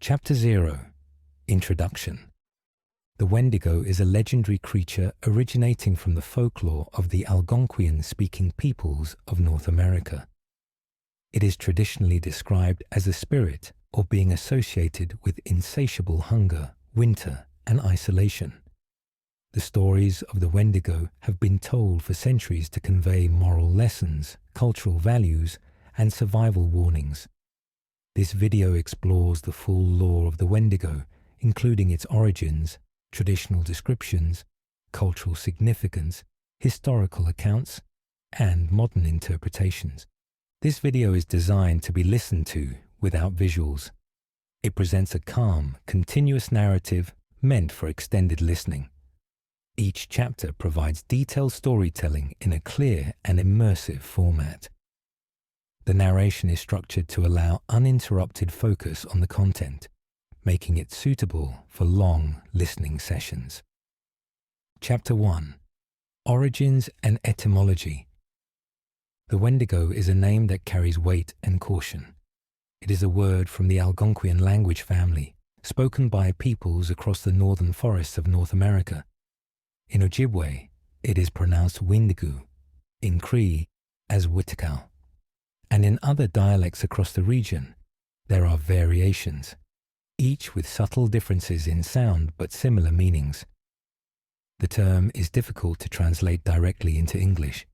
Chapter 0. Introduction. The Wendigo is a legendary creature originating from the folklore of the Algonquian-speaking peoples of North America. It is traditionally described as a spirit or being associated with insatiable hunger, winter, and isolation. The stories of the Wendigo have been told for centuries to convey moral lessons, cultural values, and survival warnings. This video explores the full lore of the Wendigo, including its origins, traditional descriptions, cultural significance, historical accounts, and modern interpretations. This video is designed to be listened to without visuals. It presents a calm, continuous narrative meant for extended listening. Each chapter provides detailed storytelling in a clear and immersive format. The narration is structured to allow uninterrupted focus on the content, making it suitable for long listening sessions. Chapter 1. Origins and Etymology. The Wendigo is a name that carries weight and caution. It is a word from the Algonquian language family, spoken by peoples across the northern forests of North America. In Ojibwe, it is pronounced Wendigo, in Cree as mythical, and in other dialects across the region, there are variations, each with subtle differences in sound but similar meanings. The term is difficult to translate directly into English.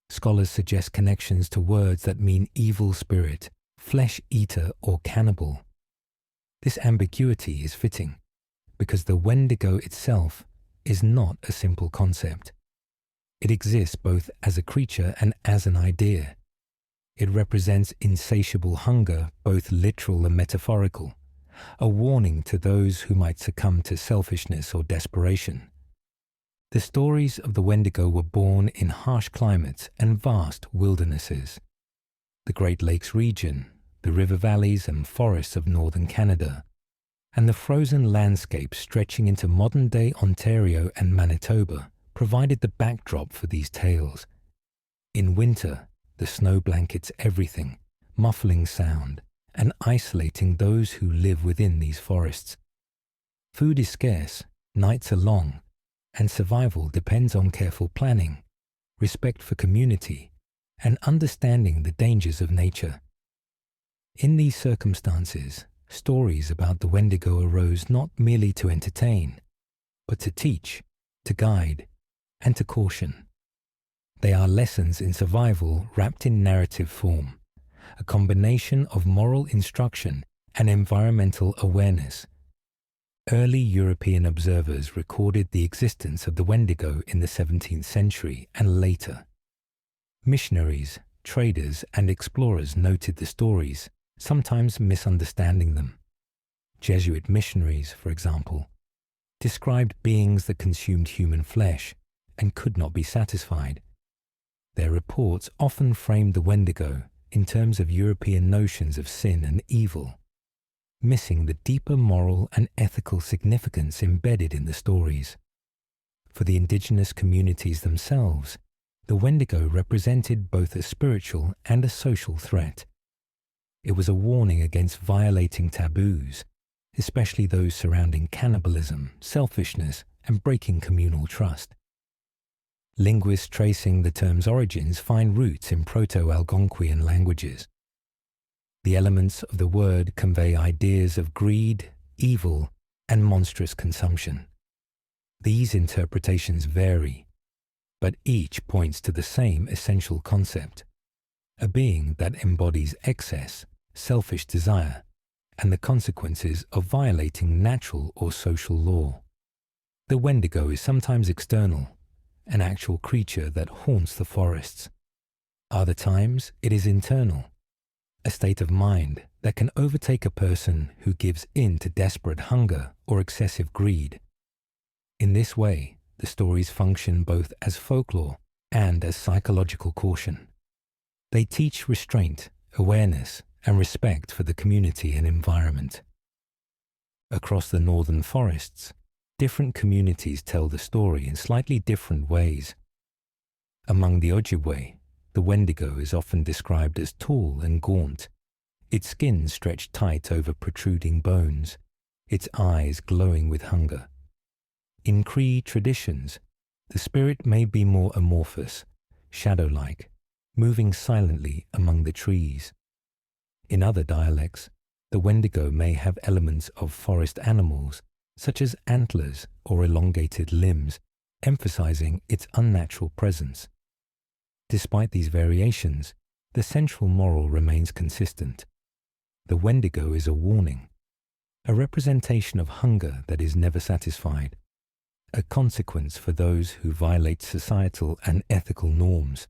Scholars suggest connections to words that mean evil spirit, flesh eater, or cannibal. This ambiguity is fitting, because the Wendigo itself is not a simple concept. It exists both as a creature and as an idea. It represents insatiable hunger, both literal and metaphorical, a warning to those who might succumb to selfishness or desperation. The stories of the Wendigo were born in harsh climates and vast wildernesses. The Great Lakes region, the river valleys and forests of northern Canada, and the frozen landscape stretching into modern-day Ontario and Manitoba provided the backdrop for these tales. In winter, the snow blankets everything, muffling sound, and isolating those who live within these forests. Food is scarce, nights are long, and survival depends on careful planning, respect for community, and understanding the dangers of nature. In these circumstances, stories about the Wendigo arose not merely to entertain, but to teach, to guide, and to caution. They are lessons in survival wrapped in narrative form, a combination of moral instruction and environmental awareness. Early European observers recorded the existence of the Wendigo in the 17th century and later. Missionaries, traders, and explorers noted the stories, sometimes misunderstanding them. Jesuit missionaries, for example, described beings that consumed human flesh and could not be satisfied. Their reports often framed the Wendigo in terms of European notions of sin and evil, missing the deeper moral and ethical significance embedded in the stories. For the indigenous communities themselves, the Wendigo represented both a spiritual and a social threat. It was a warning against violating taboos, especially those surrounding cannibalism, selfishness, and breaking communal trust. Linguists tracing the term's origins find roots in Proto-Algonquian languages. The elements of the word convey ideas of greed, evil, and monstrous consumption. These interpretations vary, but each points to the same essential concept, a being that embodies excess, selfish desire, and the consequences of violating natural or social law. The Wendigo is sometimes external, an actual creature that haunts the forests. Other times, it is internal, a state of mind that can overtake a person who gives in to desperate hunger or excessive greed. In this way, the stories function both as folklore and as psychological caution. They teach restraint, awareness, and respect for the community and environment. Across the northern forests, different communities tell the story in slightly different ways. Among the Ojibwe, the Wendigo is often described as tall and gaunt, its skin stretched tight over protruding bones, its eyes glowing with hunger. In Cree traditions, the spirit may be more amorphous, shadow-like, moving silently among the trees. In other dialects, the Wendigo may have elements of forest animals, such as antlers or elongated limbs, emphasizing its unnatural presence. Despite these variations, the central moral remains consistent. The Wendigo is a warning, a representation of hunger that is never satisfied, a consequence for those who violate societal and ethical norms.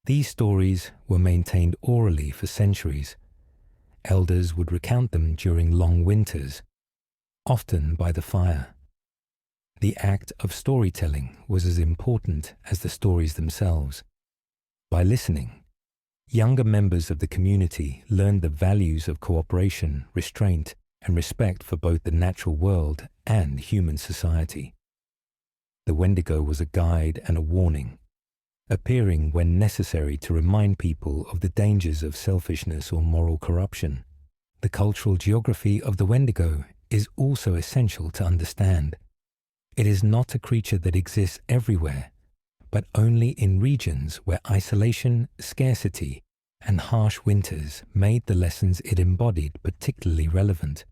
These stories were maintained orally for centuries. Elders would recount them during long winters, often by the fire. The act of storytelling was as important as the stories themselves. By listening, younger members of the community learned the values of cooperation, restraint, and respect for both the natural world and human society. The Wendigo was a guide and a warning, appearing when necessary to remind people of the dangers of selfishness or moral corruption. The cultural geography of the Wendigo is also essential to understand. It is not a creature that exists everywhere, but only in regions where isolation, scarcity, and harsh winters made the lessons it embodied particularly relevant.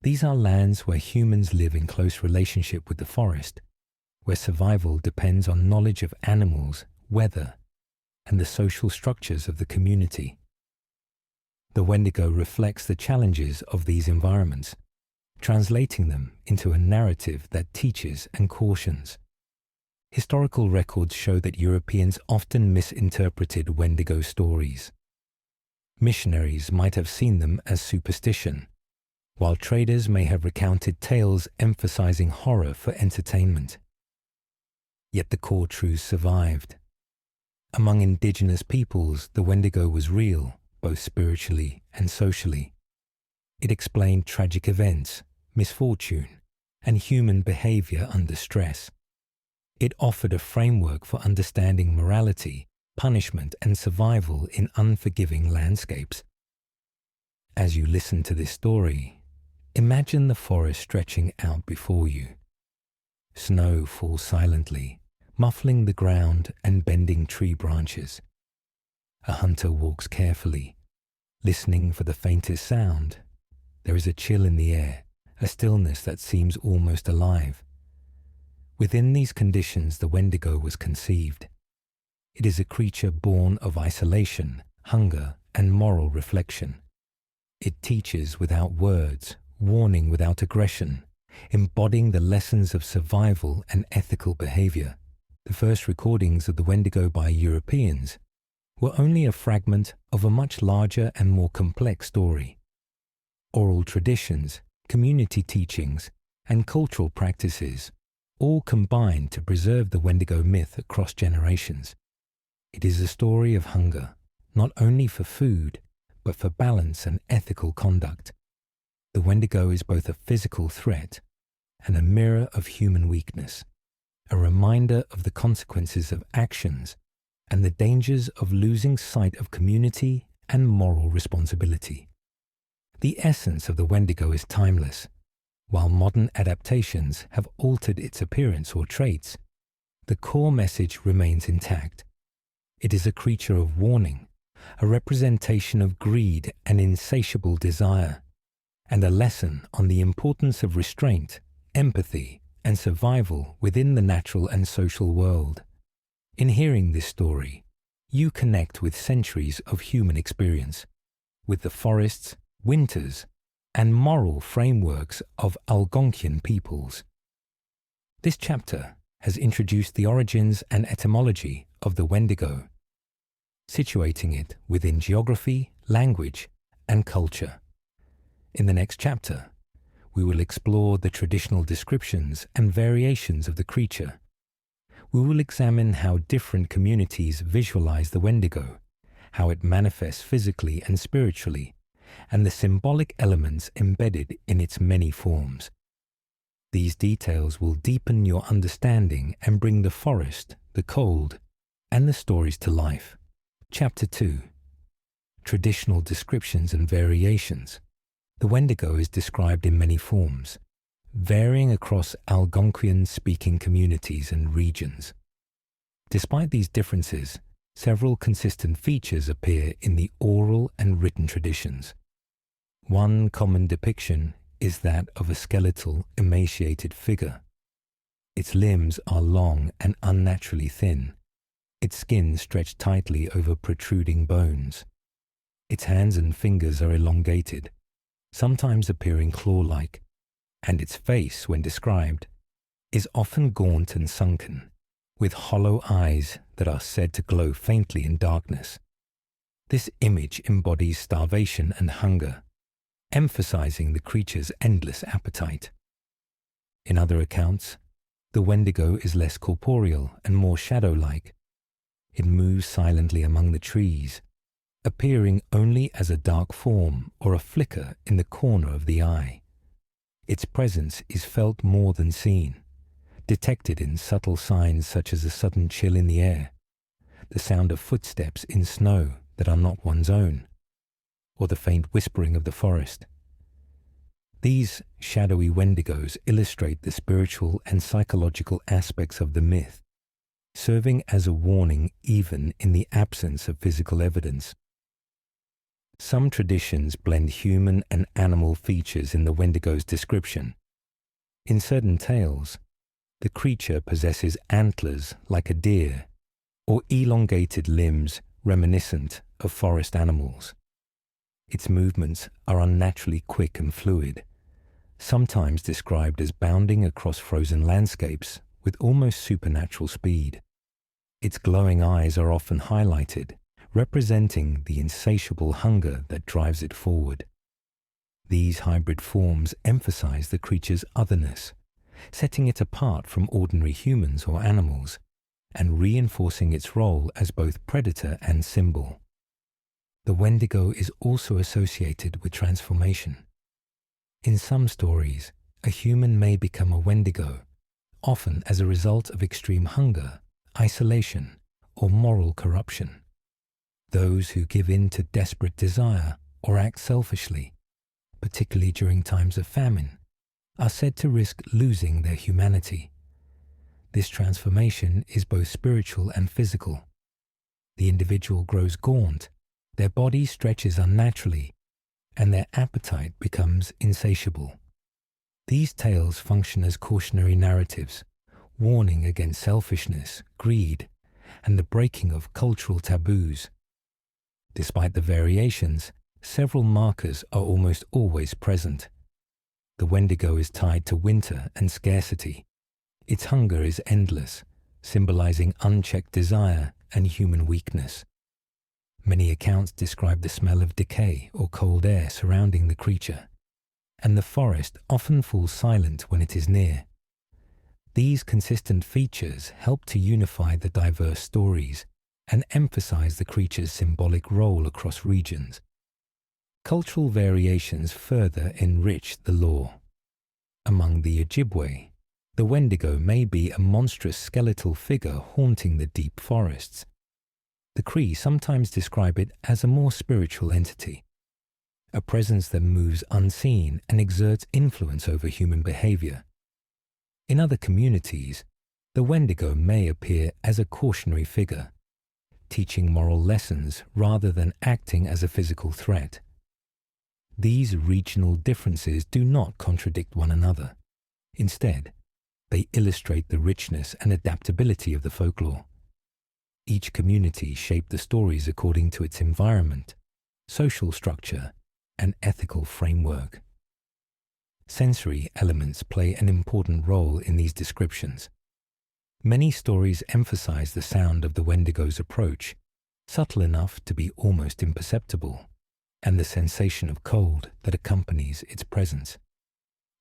These are lands where humans live in close relationship with the forest, where survival depends on knowledge of animals, weather, and the social structures of the community. The Wendigo reflects the challenges of these environments, translating them into a narrative that teaches and cautions. Historical records show that Europeans often misinterpreted Wendigo stories. Missionaries might have seen them as superstition, while traders may have recounted tales emphasizing horror for entertainment. Yet the core truths survived. Among indigenous peoples, the Wendigo was real, both spiritually and socially. It explained tragic events, misfortune, and human behavior under stress. It offered a framework for understanding morality, punishment, and survival in unforgiving landscapes. As you listen to this story, imagine the forest stretching out before you. Snow falls silently, muffling the ground and bending tree branches. A hunter walks carefully, listening for the faintest sound. There is a chill in the air, a stillness that seems almost alive. Within these conditions, the Wendigo was conceived. It is a creature born of isolation, hunger, and moral reflection. It teaches without words, warning without aggression, embodying the lessons of survival and ethical behavior. The first recordings of the Wendigo by Europeans were only a fragment of a much larger and more complex story. Oral traditions, community teachings, and cultural practices all combined to preserve the Wendigo myth across generations. It is a story of hunger, not only for food, but for balance and ethical conduct. The Wendigo is both a physical threat and a mirror of human weakness, a reminder of the consequences of actions and the dangers of losing sight of community and moral responsibility. The essence of the Wendigo is timeless. While modern adaptations have altered its appearance or traits, the core message remains intact. It is a creature of warning, a representation of greed and insatiable desire, and a lesson on the importance of restraint, empathy, and survival within the natural and social world. In hearing this story, you connect with centuries of human experience, with the forests, winters, and moral frameworks of Algonquian peoples. This chapter has introduced the origins and etymology of the Wendigo, situating it within geography, language, and culture. In the next chapter, we will explore the traditional descriptions and variations of the creature. We will examine how different communities visualize the Wendigo, how it manifests physically and spiritually, and the symbolic elements embedded in its many forms. These details will deepen your understanding and bring the forest, the cold, and the stories to life. Chapter 2. traditional descriptions and variations. The Wendigo is described in many forms, varying across Algonquian-speaking communities and regions. Despite these differences, several consistent features appear in the oral and written traditions. One common depiction is that of a skeletal, emaciated figure. Its limbs are long and unnaturally thin, its skin stretched tightly over protruding bones. Its hands and fingers are elongated, sometimes appearing claw-like, and its face, when described, is often gaunt and sunken, with hollow eyes that are said to glow faintly in darkness. This image embodies starvation and hunger, emphasizing the creature's endless appetite. In other accounts, the Wendigo is less corporeal and more shadow-like. It moves silently among the trees, appearing only as a dark form or a flicker in the corner of the eye. Its presence is felt more than seen, detected in subtle signs such as a sudden chill in the air, the sound of footsteps in snow that are not one's own, or the faint whispering of the forest. These shadowy Wendigos illustrate the spiritual and psychological aspects of the myth, serving as a warning even in the absence of physical evidence. Some traditions blend human and animal features in the Wendigo's description. In certain tales, the creature possesses antlers like a deer, or elongated limbs reminiscent of forest animals. Its movements are unnaturally quick and fluid, sometimes described as bounding across frozen landscapes with almost supernatural speed. Its glowing eyes are often highlighted, representing the insatiable hunger that drives it forward. These hybrid forms emphasize the creature's otherness, setting it apart from ordinary humans or animals, and reinforcing its role as both predator and symbol. The Wendigo is also associated with transformation. In some stories, a human may become a Wendigo, often as a result of extreme hunger, isolation, or moral corruption. Those who give in to desperate desire or act selfishly, particularly during times of famine, are said to risk losing their humanity. This transformation is both spiritual and physical. The individual grows gaunt, their body stretches unnaturally, and their appetite becomes insatiable. These tales function as cautionary narratives, warning against selfishness, greed, and the breaking of cultural taboos. Despite the variations, several markers are almost always present. The Wendigo is tied to winter and scarcity. Its hunger is endless, symbolizing unchecked desire and human weakness. Many accounts describe the smell of decay or cold air surrounding the creature, and the forest often falls silent when it is near. These consistent features help to unify the diverse stories and emphasize the creature's symbolic role across regions. Cultural variations further enrich the lore. Among the Ojibwe, the Wendigo may be a monstrous skeletal figure haunting the deep forests. The Cree sometimes describe it as a more spiritual entity, a presence that moves unseen and exerts influence over human behavior. In other communities, the Wendigo may appear as a cautionary figure, teaching moral lessons rather than acting as a physical threat. These regional differences do not contradict one another. Instead, they illustrate the richness and adaptability of the folklore. Each community shaped the stories according to its environment, social structure, and ethical framework. Sensory elements play an important role in these descriptions. Many stories emphasize the sound of the Wendigo's approach, subtle enough to be almost imperceptible, and the sensation of cold that accompanies its presence.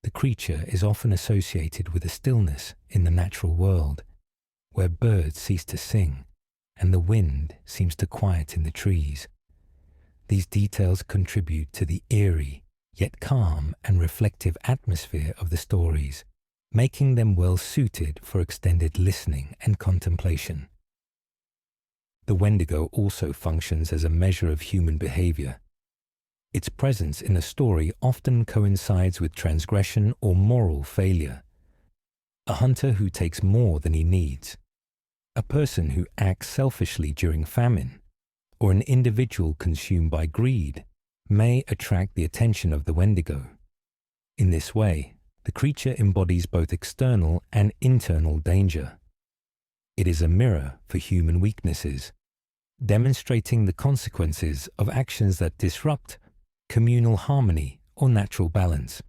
The creature is often associated with a stillness in the natural world, where birds cease to sing and the wind seems to quiet in the trees. These details contribute to the eerie, yet calm and reflective atmosphere of the stories, making them well suited for extended listening and contemplation. The Wendigo also functions as a measure of human behavior. Its presence in a story often coincides with transgression or moral failure. A hunter who takes more than he needs, a person who acts selfishly during famine, or an individual consumed by greed may attract the attention of the Wendigo. In this way, the creature embodies both external and internal danger. It is a mirror for human weaknesses, demonstrating the consequences of actions that disrupt communal harmony or natural balance.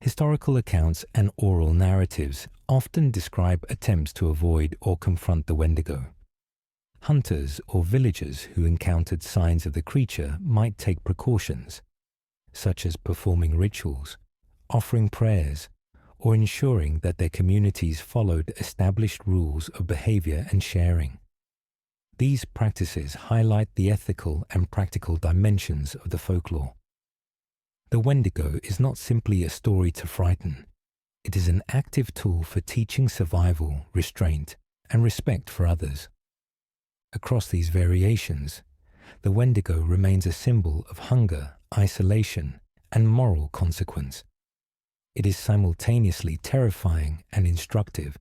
Historical accounts and oral narratives often describe attempts to avoid or confront the Wendigo. Hunters or villagers who encountered signs of the creature might take precautions, such as performing rituals, offering prayers, or ensuring that their communities followed established rules of behavior and sharing. These practices highlight the ethical and practical dimensions of the folklore. The Wendigo is not simply a story to frighten. It is an active tool for teaching survival, restraint, and respect for others. Across these variations, the Wendigo remains a symbol of hunger, isolation, and moral consequence. It is simultaneously terrifying and instructive,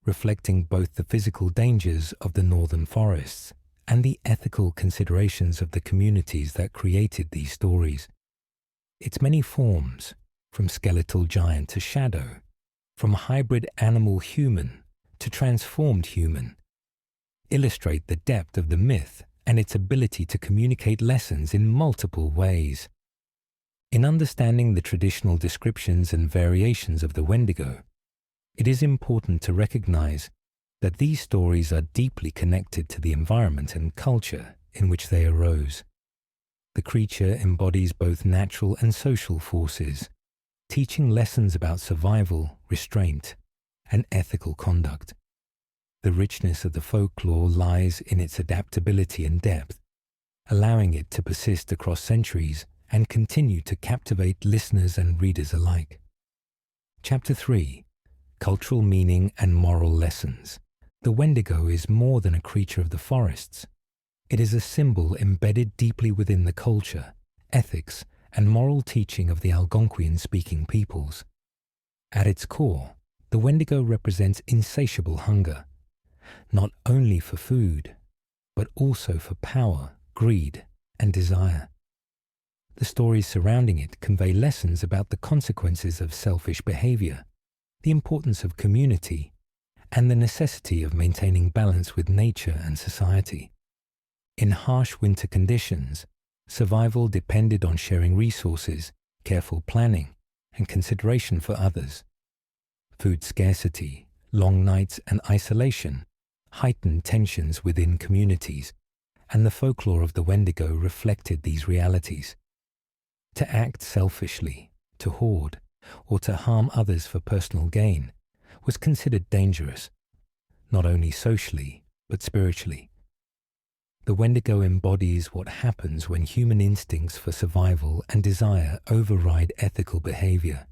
reflecting both the physical dangers of the northern forests and the ethical considerations of the communities that created these stories. Its many forms, from skeletal giant to shadow, from hybrid animal-human to transformed human, illustrate the depth of the myth and its ability to communicate lessons in multiple ways. In understanding the traditional descriptions and variations of the Wendigo, it is important to recognize that these stories are deeply connected to the environment and culture in which they arose. The creature embodies both natural and social forces, teaching lessons about survival, restraint, and ethical conduct. The richness of the folklore lies in its adaptability and depth, allowing it to persist across centuries and continue to captivate listeners and readers alike. Chapter 3: Cultural Meaning and Moral Lessons. The Wendigo is more than a creature of the forests. It is a symbol embedded deeply within the culture, ethics, and moral teaching of the Algonquian-speaking peoples. At its core, the Wendigo represents insatiable hunger, not only for food, but also for power, greed, and desire. The stories surrounding it convey lessons about the consequences of selfish behavior, the importance of community, and the necessity of maintaining balance with nature and society. In harsh winter conditions, survival depended on sharing resources, careful planning, and consideration for others. Food scarcity, long nights, and isolation heightened tensions within communities, and the folklore of the Wendigo reflected these realities. To act selfishly, to hoard, or to harm others for personal gain was considered dangerous, not only socially, but spiritually. The Wendigo embodies what happens when human instincts for survival and desire override ethical behavior.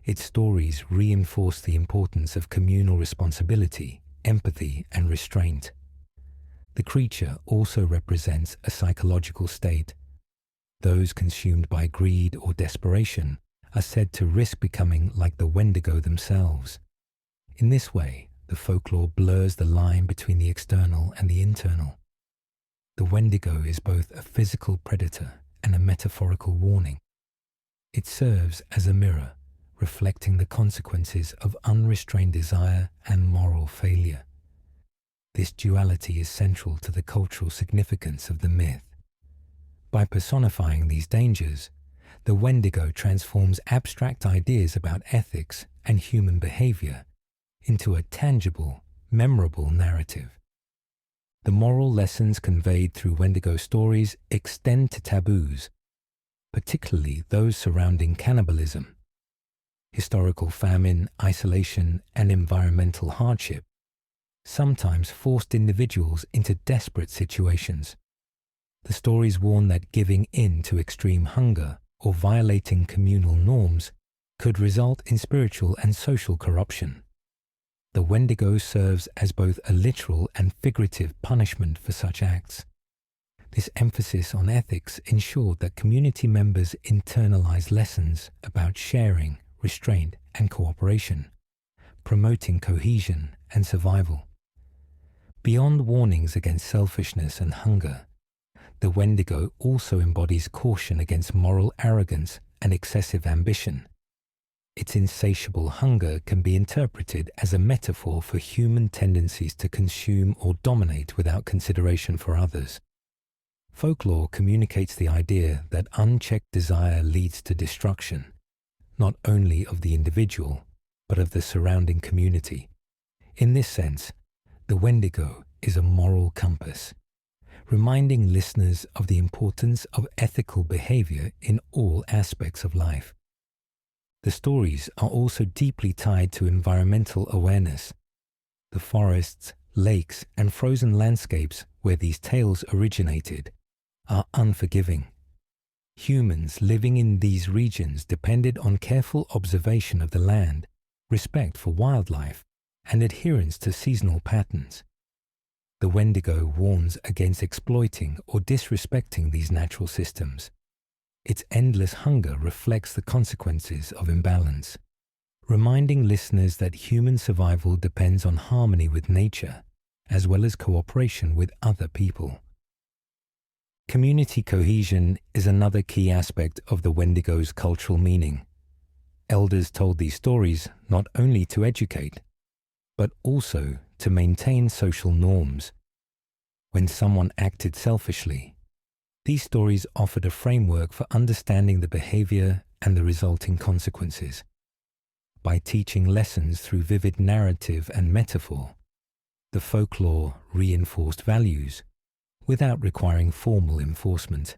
Its stories reinforce the importance of communal responsibility, empathy, and restraint. The creature also represents a psychological state. Those consumed by greed or desperation are said to risk becoming like the Wendigo themselves. In this way, the folklore blurs the line between the external and the internal. The Wendigo is both a physical predator and a metaphorical warning. It serves as a mirror, reflecting the consequences of unrestrained desire and moral failure. This duality is central to the cultural significance of the myth. By personifying these dangers, the Wendigo transforms abstract ideas about ethics and human behavior into a tangible, memorable narrative. The moral lessons conveyed through Wendigo stories extend to taboos, particularly those surrounding cannibalism. Historical famine, isolation, and environmental hardship sometimes forced individuals into desperate situations. The stories warn that giving in to extreme hunger or violating communal norms could result in spiritual and social corruption. The Wendigo serves as both a literal and figurative punishment for such acts. This emphasis on ethics ensured that community members internalized lessons about sharing, restraint, and cooperation, promoting cohesion and survival. Beyond warnings against selfishness and hunger, the Wendigo also embodies caution against moral arrogance and excessive ambition. Its insatiable hunger can be interpreted as a metaphor for human tendencies to consume or dominate without consideration for others. Folklore communicates the idea that unchecked desire leads to destruction, not only of the individual, but of the surrounding community. In this sense, the Wendigo is a moral compass, reminding listeners of the importance of ethical behavior in all aspects of life. The stories are also deeply tied to environmental awareness. The forests, lakes, and frozen landscapes where these tales originated are unforgiving. Humans living in these regions depended on careful observation of the land, respect for wildlife, and adherence to seasonal patterns. The Wendigo warns against exploiting or disrespecting these natural systems. Its endless hunger reflects the consequences of imbalance, reminding listeners that human survival depends on harmony with nature, as well as cooperation with other people. Community cohesion is another key aspect of the Wendigo's cultural meaning. Elders told these stories not only to educate, but also to maintain social norms. When someone acted selfishly, these stories offered a framework for understanding the behavior and the resulting consequences. By teaching lessons through vivid narrative and metaphor, the folklore reinforced values without requiring formal enforcement.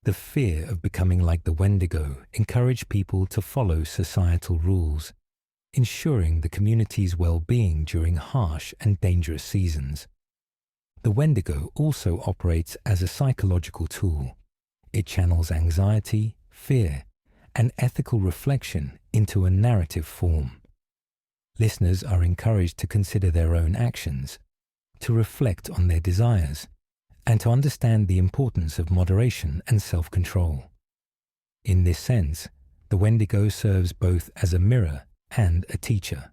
The fear of becoming like the Wendigo encouraged people to follow societal rules, ensuring the community's well-being during harsh and dangerous seasons. The Wendigo also operates as a psychological tool. It channels anxiety, fear, and ethical reflection into a narrative form. Listeners are encouraged to consider their own actions, to reflect on their desires, and to understand the importance of moderation and self-control. In this sense, the Wendigo serves both as a mirror and a teacher,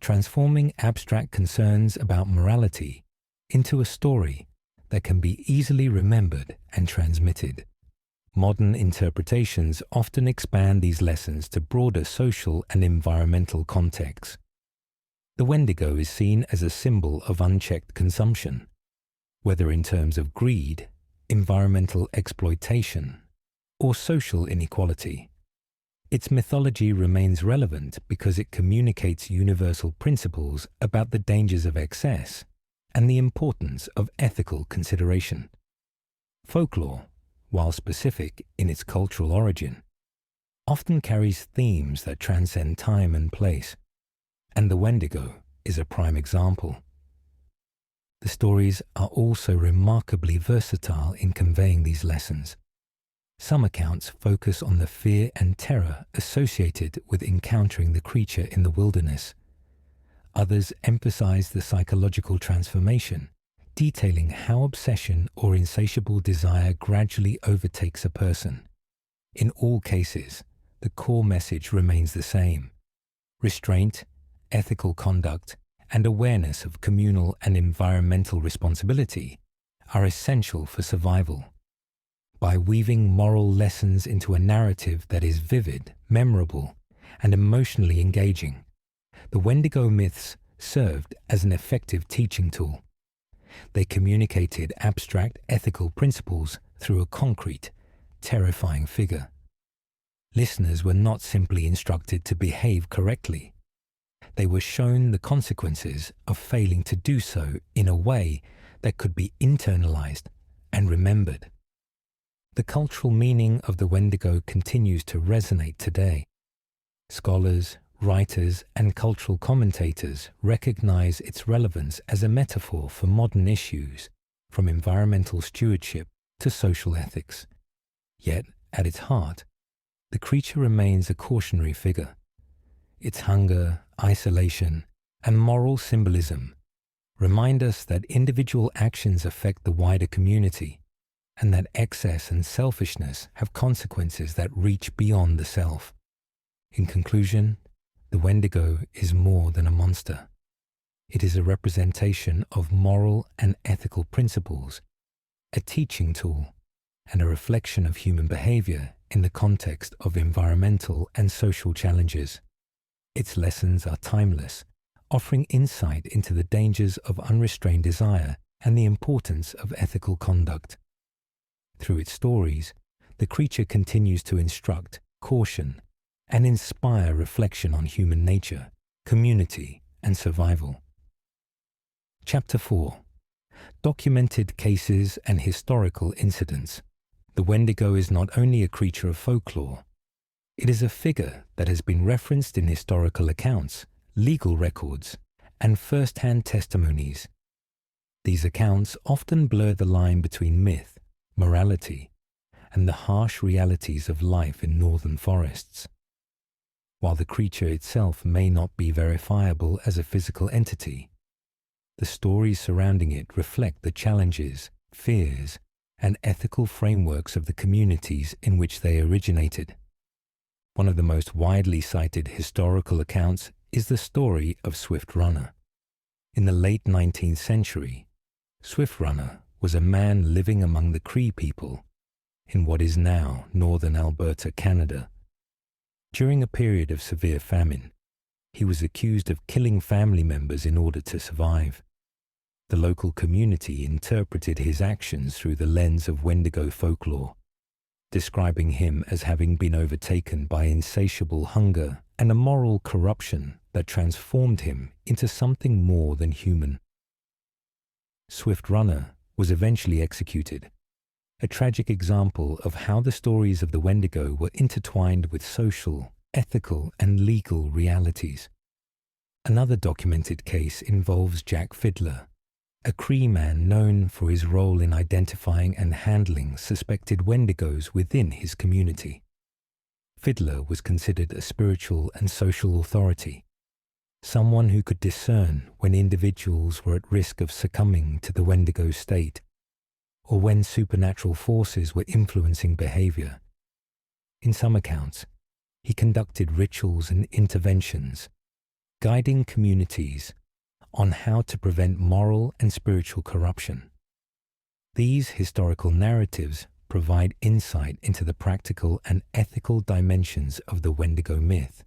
transforming abstract concerns about morality into a story that can be easily remembered and transmitted. Modern interpretations often expand these lessons to broader social and environmental contexts. The Wendigo is seen as a symbol of unchecked consumption, whether in terms of greed, environmental exploitation, or social inequality. Its mythology remains relevant because it communicates universal principles about the dangers of excess and the importance of ethical consideration. Folklore, while specific in its cultural origin, often carries themes that transcend time and place, and the Wendigo is a prime example. The stories are also remarkably versatile in conveying these lessons. Some accounts focus on the fear and terror associated with encountering the creature in the wilderness. Others emphasize the psychological transformation, detailing how obsession or insatiable desire gradually overtakes a person. In all cases, the core message remains the same: restraint, ethical conduct, and awareness of communal and environmental responsibility are essential for survival. By weaving moral lessons into a narrative that is vivid, memorable, and emotionally engaging, the Wendigo myths served as an effective teaching tool. They communicated abstract ethical principles through a concrete, terrifying figure. Listeners were not simply instructed to behave correctly. They were shown the consequences of failing to do so in a way that could be internalized and remembered. The cultural meaning of the Wendigo continues to resonate today. Scholars, writers, and cultural commentators recognize its relevance as a metaphor for modern issues, from environmental stewardship to social ethics. Yet, at its heart, the creature remains a cautionary figure. Its hunger, isolation, and moral symbolism remind us that individual actions affect the wider community, and that excess and selfishness have consequences that reach beyond the self. In conclusion, the Wendigo is more than a monster. It is a representation of moral and ethical principles, a teaching tool, and a reflection of human behavior in the context of environmental and social challenges. Its lessons are timeless, offering insight into the dangers of unrestrained desire and the importance of ethical conduct. Through its stories, the creature continues to instruct, caution, and inspire reflection on human nature, community, and survival. Chapter 4. Documented cases and historical incidents. The Wendigo is not only a creature of folklore, it is a figure that has been referenced in historical accounts, legal records, and first-hand testimonies. These accounts often blur the line between myth, morality, and the harsh realities of life in northern forests. While the creature itself may not be verifiable as a physical entity, the stories surrounding it reflect the challenges, fears, and ethical frameworks of the communities in which they originated. One of the most widely cited historical accounts is the story of Swift Runner. In the late 19th century, Swift Runner was a man living among the Cree people in what is now northern Alberta, Canada. During a period of severe famine, he was accused of killing family members in order to survive. The local community interpreted his actions through the lens of Wendigo folklore, describing him as having been overtaken by insatiable hunger and a moral corruption that transformed him into something more than human. Swift Runner was eventually executed, a tragic example of how the stories of the Wendigo were intertwined with social, ethical, and legal realities. Another documented case involves Jack Fiddler, a Cree man known for his role in identifying and handling suspected Wendigos within his community. Fiddler was considered a spiritual and social authority, someone who could discern when individuals were at risk of succumbing to the Wendigo state, or when supernatural forces were influencing behavior. In some accounts, he conducted rituals and interventions, guiding communities on how to prevent moral and spiritual corruption. These historical narratives provide insight into the practical and ethical dimensions of the Wendigo myth,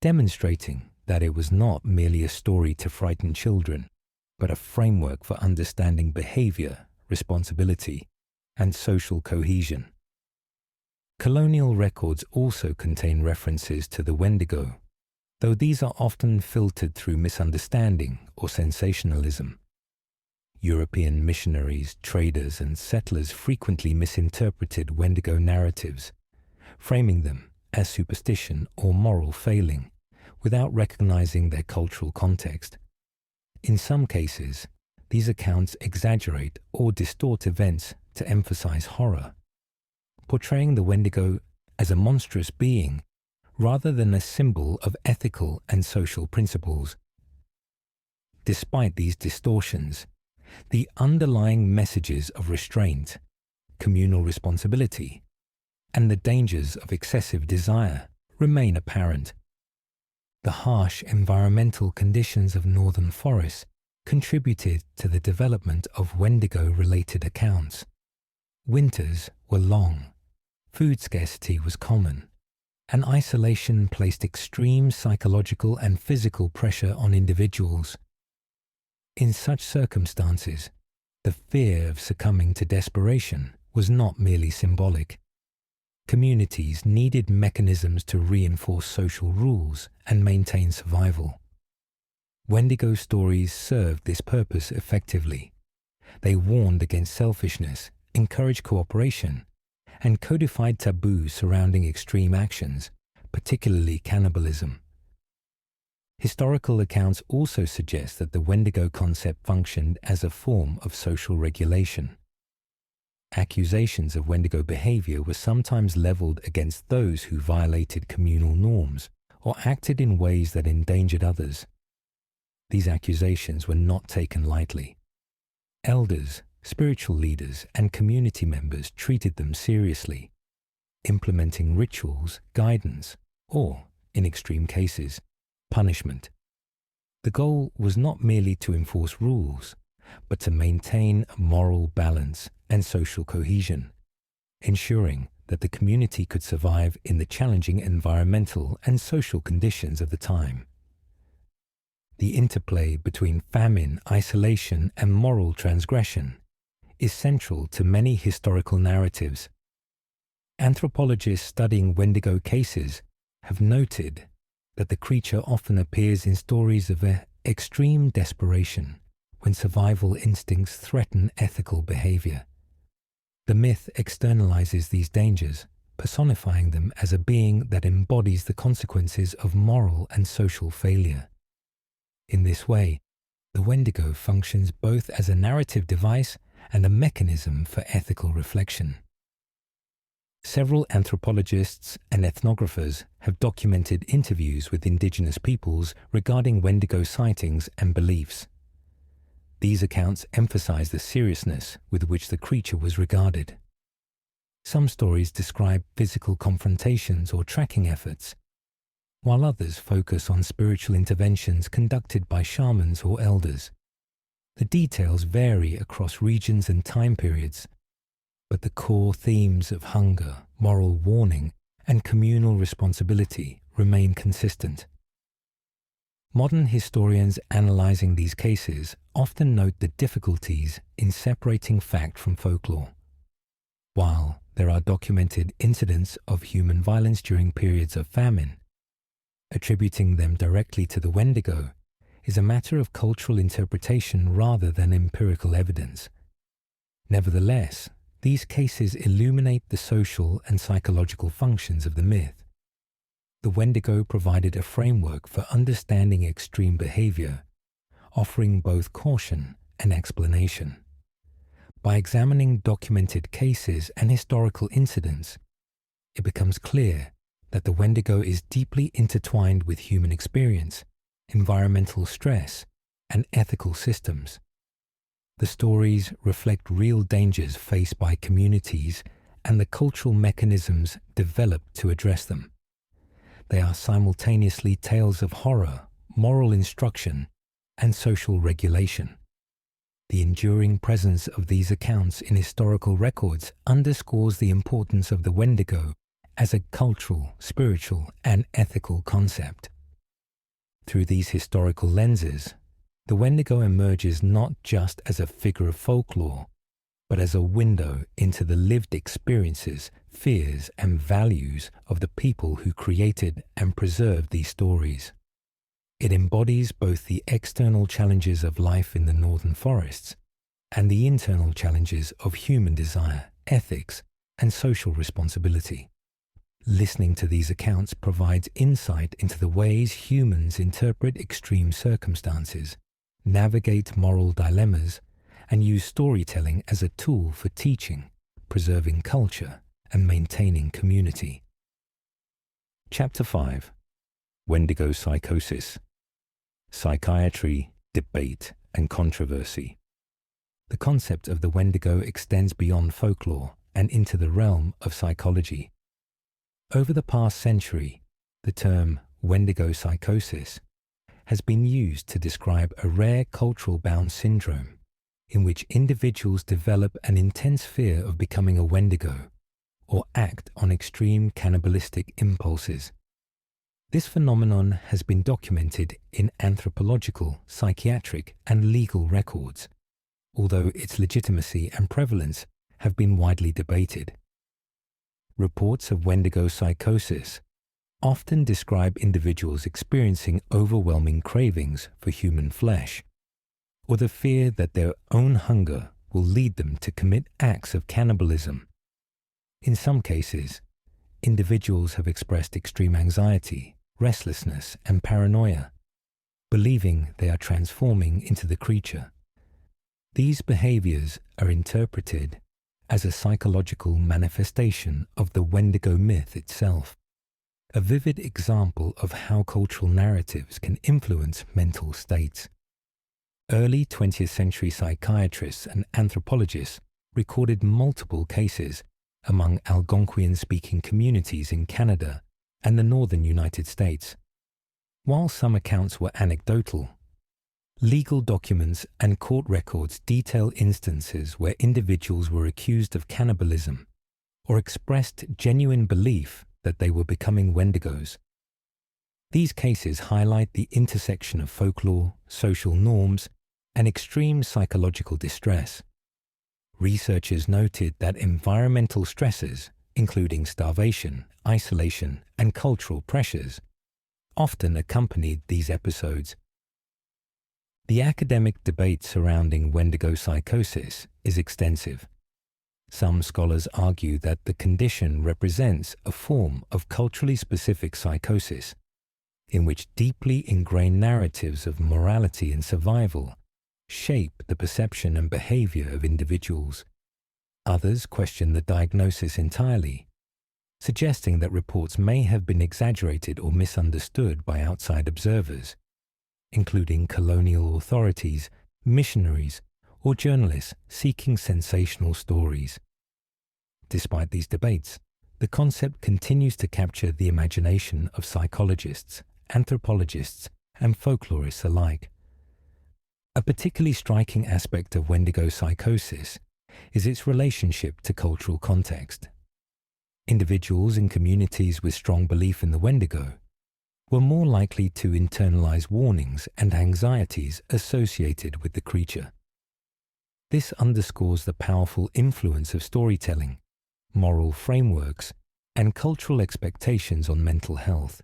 demonstrating that it was not merely a story to frighten children, but a framework for understanding behavior, responsibility, and social cohesion. Colonial records also contain references to the Wendigo, though these are often filtered through misunderstanding or sensationalism. European missionaries, traders, and settlers frequently misinterpreted Wendigo narratives, framing them as superstition or moral failing, without recognizing their cultural context. In some cases, these accounts exaggerate or distort events to emphasize horror, portraying the Wendigo as a monstrous being rather than a symbol of ethical and social principles. Despite these distortions, the underlying messages of restraint, communal responsibility, and the dangers of excessive desire remain apparent. The harsh environmental conditions of northern forests contributed to the development of Wendigo-related accounts. Winters were long, food scarcity was common, and isolation placed extreme psychological and physical pressure on individuals. In such circumstances, the fear of succumbing to desperation was not merely symbolic. Communities needed mechanisms to reinforce social rules and maintain survival. Wendigo stories served this purpose effectively. They warned against selfishness, encouraged cooperation, and codified taboos surrounding extreme actions, particularly cannibalism. Historical accounts also suggest that the Wendigo concept functioned as a form of social regulation. Accusations of Wendigo behavior were sometimes leveled against those who violated communal norms or acted in ways that endangered others. These accusations were not taken lightly. Elders, spiritual leaders, and community members treated them seriously, implementing rituals, guidance, or, in extreme cases, punishment. The goal was not merely to enforce rules, but to maintain moral balance and social cohesion, ensuring that the community could survive in the challenging environmental and social conditions of the time. The interplay between famine, isolation, and moral transgression is central to many historical narratives. Anthropologists studying Wendigo cases have noted that the creature often appears in stories of extreme desperation when survival instincts threaten ethical behavior. The myth externalizes these dangers, personifying them as a being that embodies the consequences of moral and social failure. In this way, the Wendigo functions both as a narrative device and a mechanism for ethical reflection. Several anthropologists and ethnographers have documented interviews with indigenous peoples regarding Wendigo sightings and beliefs. These accounts emphasize the seriousness with which the creature was regarded. Some stories describe physical confrontations or tracking efforts, while others focus on spiritual interventions conducted by shamans or elders. The details vary across regions and time periods, but the core themes of hunger, moral warning, and communal responsibility remain consistent. Modern historians analyzing these cases often note the difficulties in separating fact from folklore. While there are documented incidents of human violence during periods of famine, attributing them directly to the Wendigo is a matter of cultural interpretation rather than empirical evidence. Nevertheless, these cases illuminate the social and psychological functions of the myth. The Wendigo provided a framework for understanding extreme behavior, offering both caution and explanation. By examining documented cases and historical incidents, it becomes clear that the Wendigo is deeply intertwined with human experience, environmental stress, and ethical systems. The stories reflect real dangers faced by communities and the cultural mechanisms developed to address them. They are simultaneously tales of horror, moral instruction, and social regulation. The enduring presence of these accounts in historical records underscores the importance of the Wendigo as a cultural, spiritual, and ethical concept. Through these historical lenses, the Wendigo emerges not just as a figure of folklore, but as a window into the lived experiences, fears, and values of the people who created and preserved these stories. It embodies both the external challenges of life in the northern forests and the internal challenges of human desire, ethics, and social responsibility. Listening to these accounts provides insight into the ways humans interpret extreme circumstances, navigate moral dilemmas, and use storytelling as a tool for teaching, preserving culture, and maintaining community. Chapter 5. Wendigo Psychosis. Psychiatry, Debate, and Controversy. The concept of the Wendigo extends beyond folklore and into the realm of psychology. Over the past century, the term Wendigo psychosis has been used to describe a rare cultural-bound syndrome in which individuals develop an intense fear of becoming a Wendigo or act on extreme cannibalistic impulses. This phenomenon has been documented in anthropological, psychiatric, and legal records, although its legitimacy and prevalence have been widely debated. Reports of Wendigo psychosis often describe individuals experiencing overwhelming cravings for human flesh, or the fear that their own hunger will lead them to commit acts of cannibalism. In some cases, individuals have expressed extreme anxiety, restlessness, and paranoia, believing they are transforming into the creature. These behaviors are interpreted as a psychological manifestation of the Wendigo myth itself, a vivid example of how cultural narratives can influence mental states. Early 20th century psychiatrists and anthropologists recorded multiple cases among Algonquian-speaking communities in Canada and the northern United States. While some accounts were anecdotal, legal documents and court records detail instances where individuals were accused of cannibalism or expressed genuine belief that they were becoming Wendigos. These cases highlight the intersection of folklore, social norms, and extreme psychological distress. Researchers noted that environmental stresses, including starvation, isolation, and cultural pressures, often accompanied these episodes. The academic debate surrounding Wendigo psychosis is extensive. Some scholars argue that the condition represents a form of culturally specific psychosis, in which deeply ingrained narratives of morality and survival shape the perception and behavior of individuals. Others question the diagnosis entirely, suggesting that reports may have been exaggerated or misunderstood by outside observers, including colonial authorities, missionaries, or journalists seeking sensational stories. Despite these debates, the concept continues to capture the imagination of psychologists, anthropologists, and folklorists alike. A particularly striking aspect of Wendigo psychosis is its relationship to cultural context. Individuals in communities with strong belief in the Wendigo were more likely to internalize warnings and anxieties associated with the creature. This underscores the powerful influence of storytelling, moral frameworks, and cultural expectations on mental health.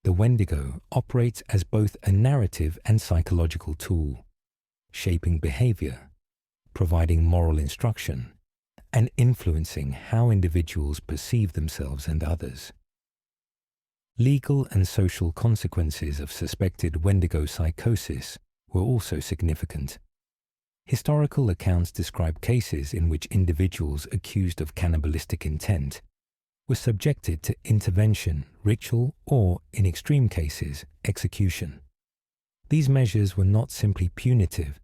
The Wendigo operates as both a narrative and psychological tool, shaping behavior, providing moral instruction, and influencing how individuals perceive themselves and others. Legal and social consequences of suspected Wendigo psychosis were also significant. Historical accounts describe cases in which individuals accused of cannibalistic intent were subjected to intervention, ritual, or, in extreme cases, execution. These measures were not simply punitive,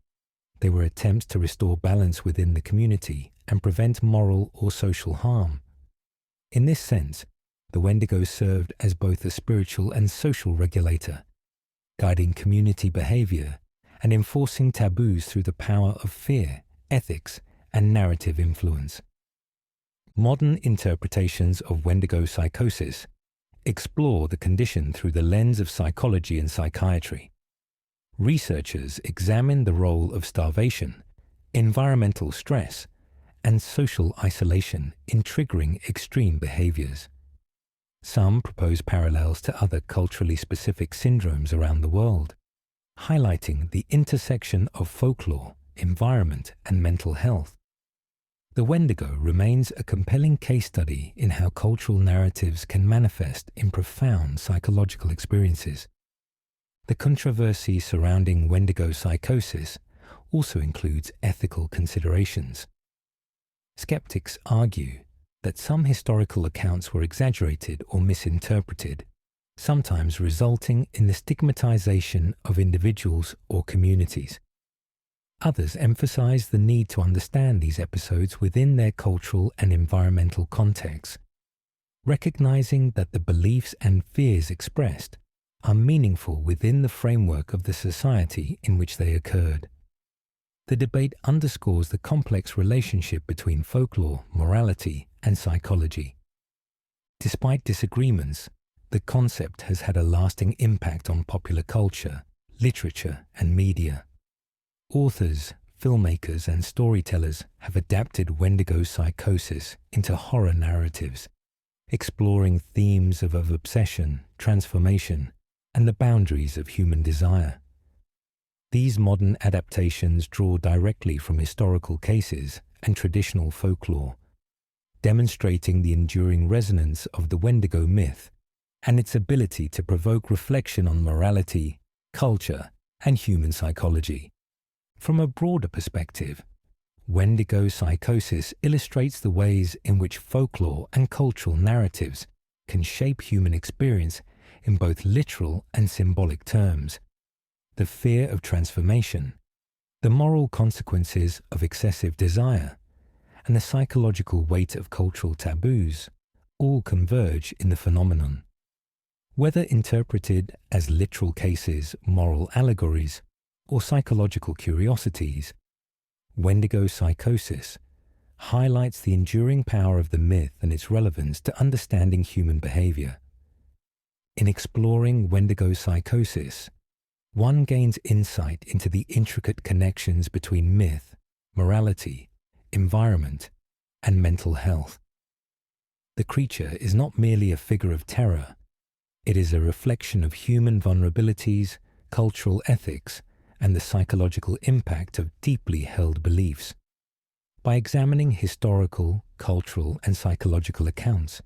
they were attempts to restore balance within the community and prevent moral or social harm. In this sense, the Wendigo served as both a spiritual and social regulator, guiding community behavior and enforcing taboos through the power of fear, ethics, and narrative influence. Modern interpretations of Wendigo psychosis explore the condition through the lens of psychology and psychiatry. Researchers examine the role of starvation, environmental stress, and social isolation in triggering extreme behaviors. Some propose parallels to other culturally specific syndromes around the world, highlighting the intersection of folklore, environment, and mental health. The Wendigo remains a compelling case study in how cultural narratives can manifest in profound psychological experiences. The controversy surrounding Wendigo psychosis also includes ethical considerations. Skeptics argue that some historical accounts were exaggerated or misinterpreted, sometimes resulting in the stigmatization of individuals or communities. Others emphasize the need to understand these episodes within their cultural and environmental contexts, recognizing that the beliefs and fears expressed are meaningful within the framework of the society in which they occurred. The debate underscores the complex relationship between folklore, morality, and psychology. Despite disagreements, the concept has had a lasting impact on popular culture, literature, and media. Authors, filmmakers, and storytellers have adapted Wendigo psychosis into horror narratives, exploring themes of obsession, transformation, and the boundaries of human desire. These modern adaptations draw directly from historical cases and traditional folklore, demonstrating the enduring resonance of the Wendigo myth and its ability to provoke reflection on morality, culture, and human psychology. From a broader perspective, Wendigo psychosis illustrates the ways in which folklore and cultural narratives can shape human experience in both literal and symbolic terms, the fear of transformation, the moral consequences of excessive desire, and the psychological weight of cultural taboos all converge in the phenomenon. Whether interpreted as literal cases, moral allegories, or psychological curiosities, Wendigo psychosis highlights the enduring power of the myth and its relevance to understanding human behavior. In exploring Wendigo psychosis, one gains insight into the intricate connections between myth, morality, environment, and mental health. The creature is not merely a figure of terror, it is a reflection of human vulnerabilities, cultural ethics, and the psychological impact of deeply held beliefs. By examining historical, cultural, and psychological accounts,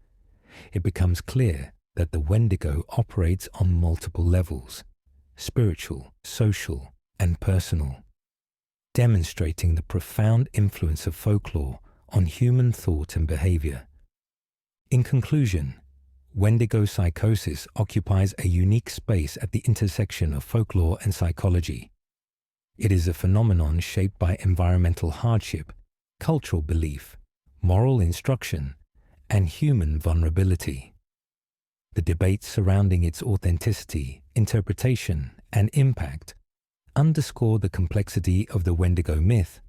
it becomes clear that the Wendigo operates on multiple levels: spiritual, social, and personal, demonstrating the profound influence of folklore on human thought and behavior. In conclusion, Wendigo psychosis occupies a unique space at the intersection of folklore and psychology. It is a phenomenon shaped by environmental hardship, cultural belief, moral instruction, and human vulnerability. The debates surrounding its authenticity, interpretation, and impact underscore the complexity of the Wendigo myth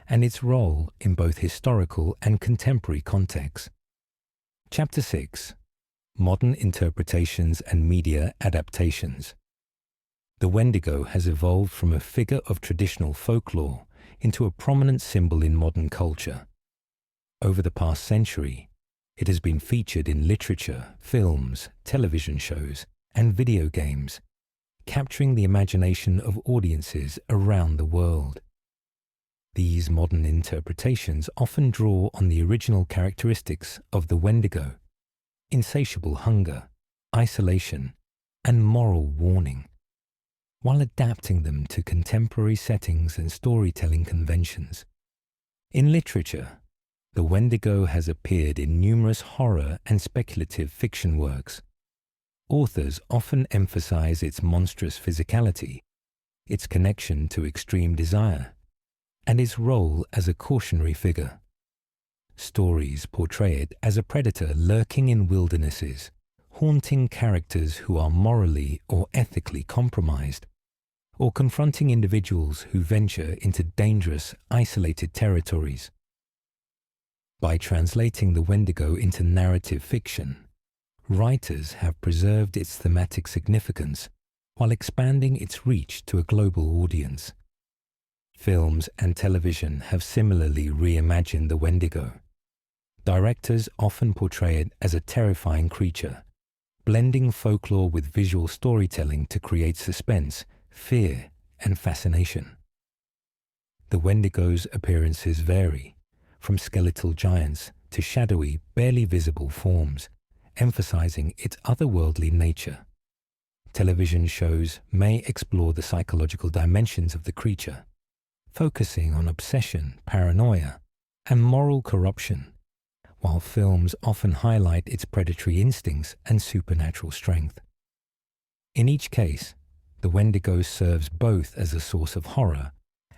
and its role in both historical and contemporary contexts. Chapter 6: Modern Interpretations and Media Adaptations. The Wendigo has evolved from a figure of traditional folklore into a prominent symbol in modern culture. Over the past century, it has been featured in literature, films, television shows, and video games, capturing the imagination of audiences around the world. These modern interpretations often draw on the original characteristics of the Wendigo: insatiable hunger, isolation, and moral warning, while adapting them to contemporary settings and storytelling conventions. In literature, the Wendigo has appeared in numerous horror and speculative fiction works. Authors often emphasize its monstrous physicality, its connection to extreme desire, and its role as a cautionary figure. Stories portray it as a predator lurking in wildernesses, haunting characters who are morally or ethically compromised, or confronting individuals who venture into dangerous, isolated territories. By translating the Wendigo into narrative fiction, writers have preserved its thematic significance while expanding its reach to a global audience. Films and television have similarly reimagined the Wendigo. Directors often portray it as a terrifying creature, blending folklore with visual storytelling to create suspense, fear, and fascination. The Wendigo's appearances vary, from skeletal giants to shadowy, barely visible forms, emphasizing its otherworldly nature. Television shows may explore the psychological dimensions of the creature, focusing on obsession, paranoia, and moral corruption, while films often highlight its predatory instincts and supernatural strength. In each case, the Wendigo serves both as a source of horror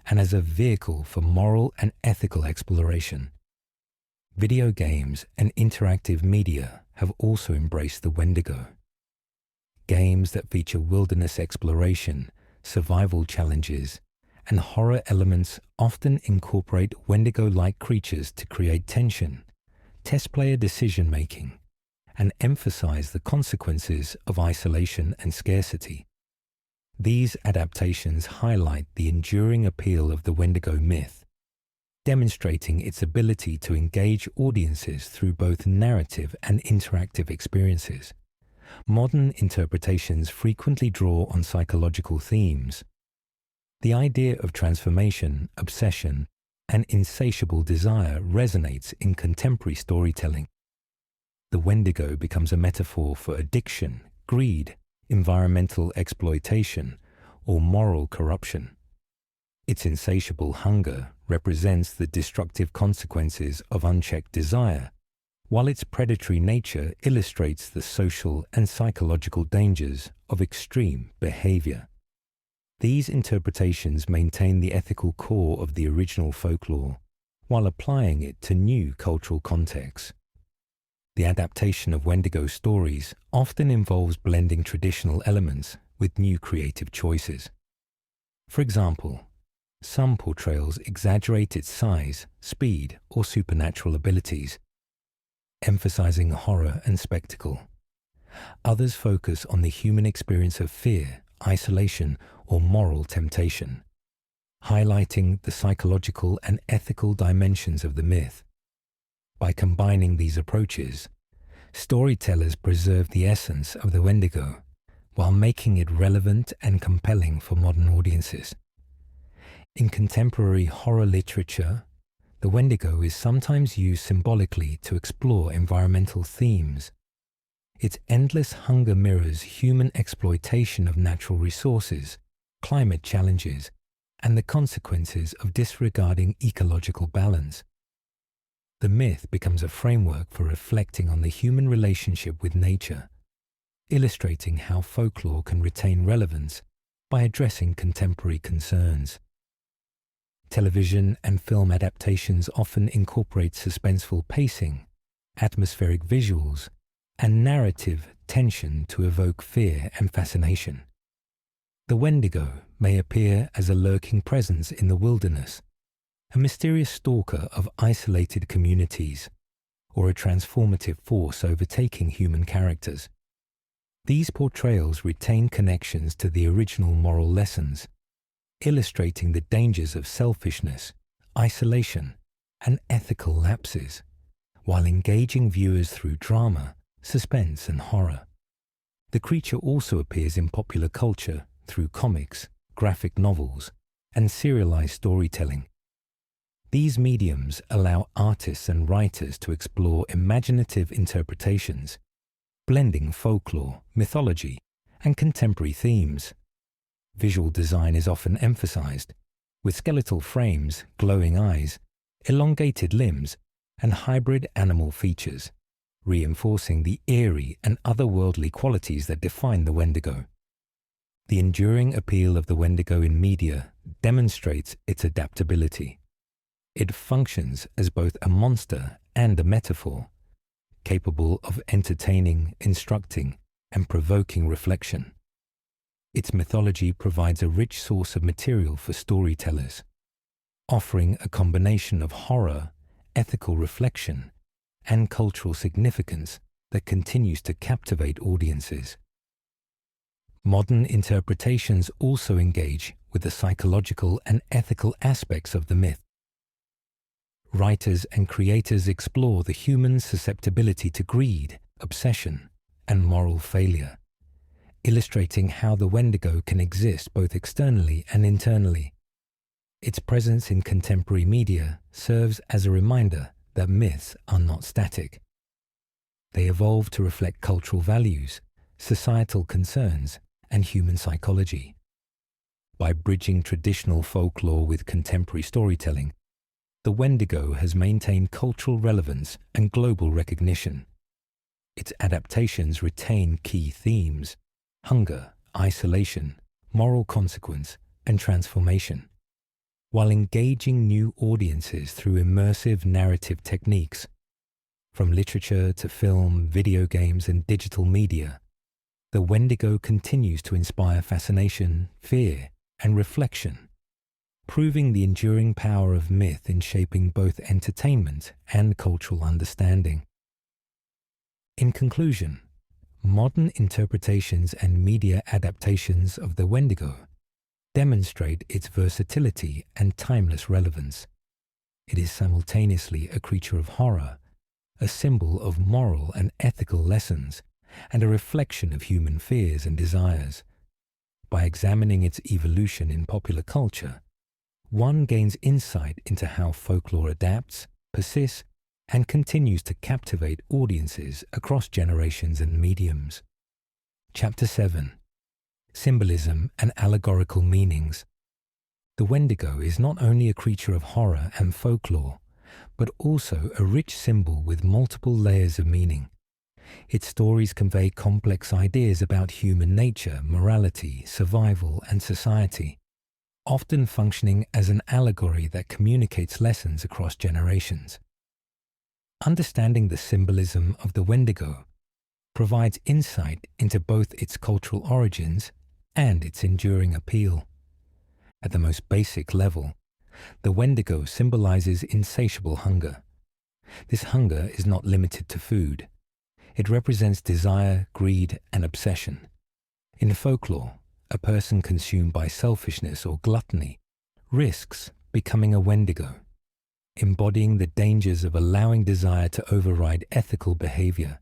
and as a vehicle for moral and ethical exploration. Video games and interactive media have also embraced the Wendigo. Games that feature wilderness exploration, survival challenges, and horror elements often incorporate Wendigo-like creatures to create tension, test player decision-making, and emphasize the consequences of isolation and scarcity. These adaptations highlight the enduring appeal of the Wendigo myth, demonstrating its ability to engage audiences through both narrative and interactive experiences. Modern interpretations frequently draw on psychological themes. The idea of transformation, obsession, and insatiable desire resonates in contemporary storytelling. The Wendigo becomes a metaphor for addiction, greed, environmental exploitation, or moral corruption. Its insatiable hunger represents the destructive consequences of unchecked desire, while its predatory nature illustrates the social and psychological dangers of extreme behavior. These interpretations maintain the ethical core of the original folklore, while applying it to new cultural contexts. The adaptation of Wendigo stories often involves blending traditional elements with new creative choices. For example, some portrayals exaggerate its size, speed, or supernatural abilities, emphasizing horror and spectacle. Others focus on the human experience of fear, isolation, or moral temptation, highlighting the psychological and ethical dimensions of the myth. By combining these approaches, storytellers preserve the essence of the Wendigo while making it relevant and compelling for modern audiences. In contemporary horror literature, the Wendigo is sometimes used symbolically to explore environmental themes. Its endless hunger mirrors human exploitation of natural resources, climate challenges, and the consequences of disregarding ecological balance. The myth becomes a framework for reflecting on the human relationship with nature, illustrating how folklore can retain relevance by addressing contemporary concerns. Television and film adaptations often incorporate suspenseful pacing, atmospheric visuals, and narrative tension to evoke fear and fascination. The Wendigo may appear as a lurking presence in the wilderness, a mysterious stalker of isolated communities, or a transformative force overtaking human characters. These portrayals retain connections to the original moral lessons, illustrating the dangers of selfishness, isolation, and ethical lapses, while engaging viewers through drama, suspense, and horror. The creature also appears in popular culture through comics, graphic novels, and serialized storytelling. These mediums allow artists and writers to explore imaginative interpretations, blending folklore, mythology, and contemporary themes. Visual design is often emphasized, with skeletal frames, glowing eyes, elongated limbs, and hybrid animal features, reinforcing the eerie and otherworldly qualities that define the Wendigo. The enduring appeal of the Wendigo in media demonstrates its adaptability. It functions as both a monster and a metaphor, capable of entertaining, instructing, and provoking reflection. Its mythology provides a rich source of material for storytellers, offering a combination of horror, ethical reflection, and cultural significance that continues to captivate audiences. Modern interpretations also engage with the psychological and ethical aspects of the myth. Writers and creators explore the human susceptibility to greed, obsession, and moral failure, illustrating how the Wendigo can exist both externally and internally. Its presence in contemporary media serves as a reminder that myths are not static. They evolve to reflect cultural values, societal concerns, and human psychology. By bridging traditional folklore with contemporary storytelling, the Wendigo has maintained cultural relevance and global recognition. Its adaptations retain key themes: hunger, isolation, moral consequence, and transformation, while engaging new audiences through immersive narrative techniques. From literature to film, video games, and digital media, the Wendigo continues to inspire fascination, fear, and reflection, proving the enduring power of myth in shaping both entertainment and cultural understanding. In conclusion, modern interpretations and media adaptations of the Wendigo demonstrate its versatility and timeless relevance. It is simultaneously a creature of horror, a symbol of moral and ethical lessons, and a reflection of human fears and desires. By examining its evolution in popular culture, one gains insight into how folklore adapts, persists, and continues to captivate audiences across generations and mediums. Chapter 7. Symbolism and Allegorical Meanings. The Wendigo is not only a creature of horror and folklore, but also a rich symbol with multiple layers of meaning. Its stories convey complex ideas about human nature, morality, survival, and society, often functioning as an allegory that communicates lessons across generations. Understanding the symbolism of the Wendigo provides insight into both its cultural origins and its enduring appeal. At the most basic level, the Wendigo symbolizes insatiable hunger. This hunger is not limited to food. It represents desire, greed, and obsession. In folklore, a person consumed by selfishness or gluttony risks becoming a Wendigo, embodying the dangers of allowing desire to override ethical behavior.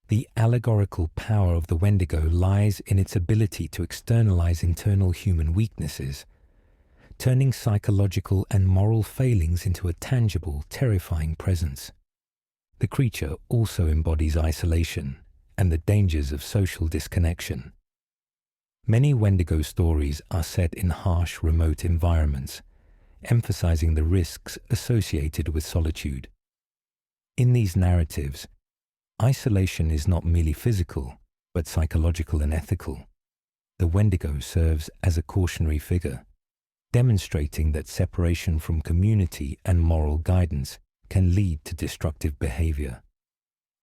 The allegorical power of the Wendigo lies in its ability to externalize internal human weaknesses, turning psychological and moral failings into a tangible, terrifying presence. The creature also embodies isolation and the dangers of social disconnection. Many Wendigo stories are set in harsh, remote environments, emphasizing the risks associated with solitude. In these narratives, isolation is not merely physical, but psychological and ethical. The Wendigo serves as a cautionary figure, demonstrating that separation from community and moral guidance can lead to destructive behavior.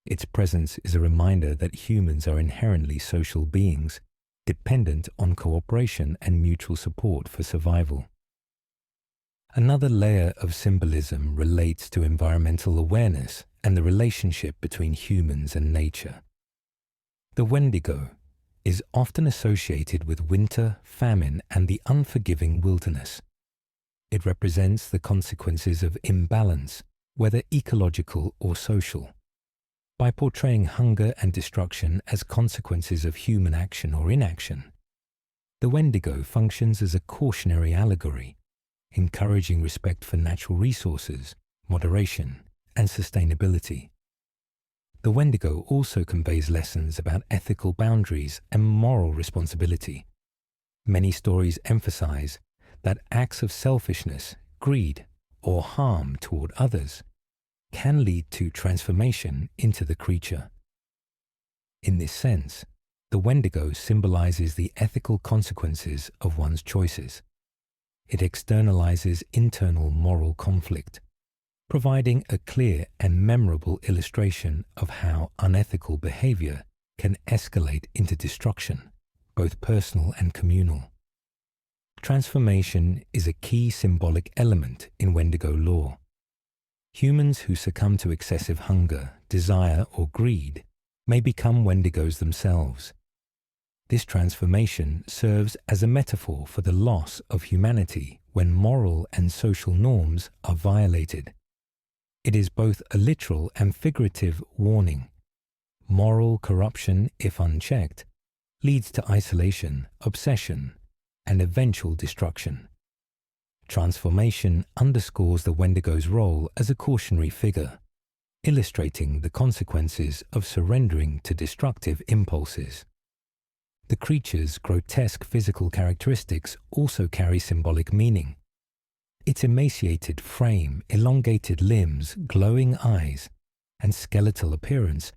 Its presence is a reminder that humans are inherently social beings, dependent on cooperation and mutual support for survival. Another layer of symbolism relates to environmental awareness and the relationship between humans and nature. The Wendigo is often associated with winter, famine, and the unforgiving wilderness. It represents the consequences of imbalance, whether ecological or social. By portraying hunger and destruction as consequences of human action or inaction, the Wendigo functions as a cautionary allegory, encouraging respect for natural resources, moderation, and sustainability. The Wendigo also conveys lessons about ethical boundaries and moral responsibility. Many stories emphasize that acts of selfishness, greed, or harm toward others can lead to transformation into the creature. In this sense, the Wendigo symbolizes the ethical consequences of one's choices. It externalizes internal moral conflict, providing a clear and memorable illustration of how unethical behavior can escalate into destruction, both personal and communal. Transformation is a key symbolic element in Wendigo lore. Humans who succumb to excessive hunger, desire, or greed may become Wendigos themselves. This transformation serves as a metaphor for the loss of humanity when moral and social norms are violated. It is both a literal and figurative warning. Moral corruption, if unchecked, leads to isolation, obsession, and eventual destruction. Transformation underscores the Wendigo's role as a cautionary figure, illustrating the consequences of surrendering to destructive impulses. The creature's grotesque physical characteristics also carry symbolic meaning. Its emaciated frame, elongated limbs, glowing eyes, and skeletal appearance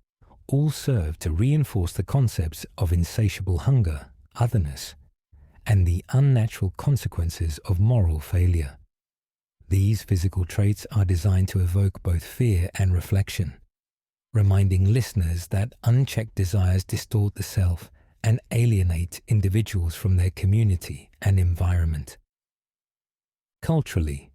all serve to reinforce the concepts of insatiable hunger, otherness, and the unnatural consequences of moral failure. These physical traits are designed to evoke both fear and reflection, reminding listeners that unchecked desires distort the self and alienate individuals from their community and environment. Culturally,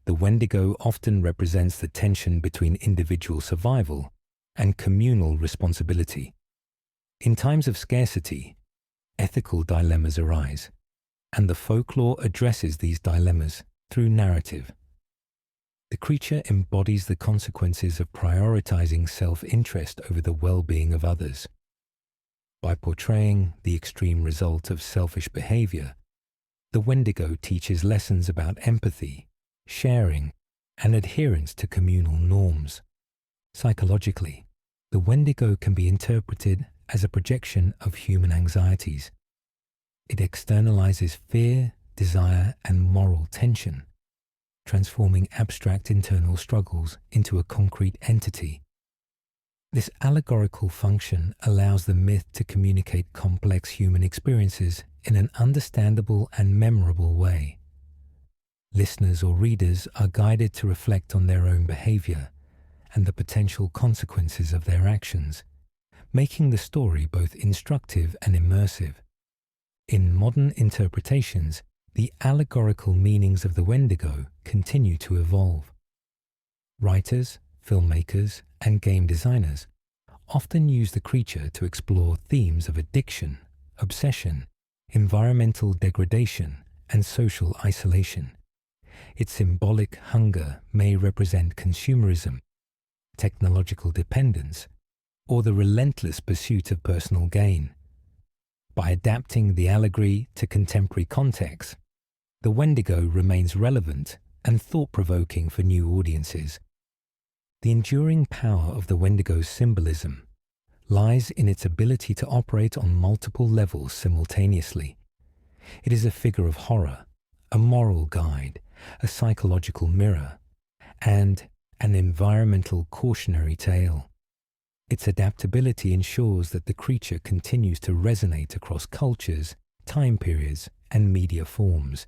the Wendigo often represents the tension between individual survival and communal responsibility. In times of scarcity, ethical dilemmas arise, and the folklore addresses these dilemmas through narrative. The creature embodies the consequences of prioritizing self-interest over the well-being of others. By portraying the extreme result of selfish behavior, the Wendigo teaches lessons about empathy, sharing, and adherence to communal norms. Psychologically, the Wendigo can be interpreted as a projection of human anxieties. It externalizes fear, desire, and moral tension, transforming abstract internal struggles into a concrete entity. This allegorical function allows the myth to communicate complex human experiences in an understandable and memorable way. Listeners or readers are guided to reflect on their own behavior and the potential consequences of their actions, making the story both instructive and immersive. In modern interpretations, the allegorical meanings of the Wendigo continue to evolve. Writers, filmmakers, and game designers often use the creature to explore themes of addiction, obsession, environmental degradation, and social isolation. Its symbolic hunger may represent consumerism, technological dependence, or the relentless pursuit of personal gain. By adapting the allegory to contemporary contexts, the Wendigo remains relevant and thought-provoking for new audiences. The enduring power of the Wendigo's symbolism lies in its ability to operate on multiple levels simultaneously. It is a figure of horror, a moral guide, a psychological mirror, and an environmental cautionary tale. Its adaptability ensures that the creature continues to resonate across cultures, time periods, and media forms,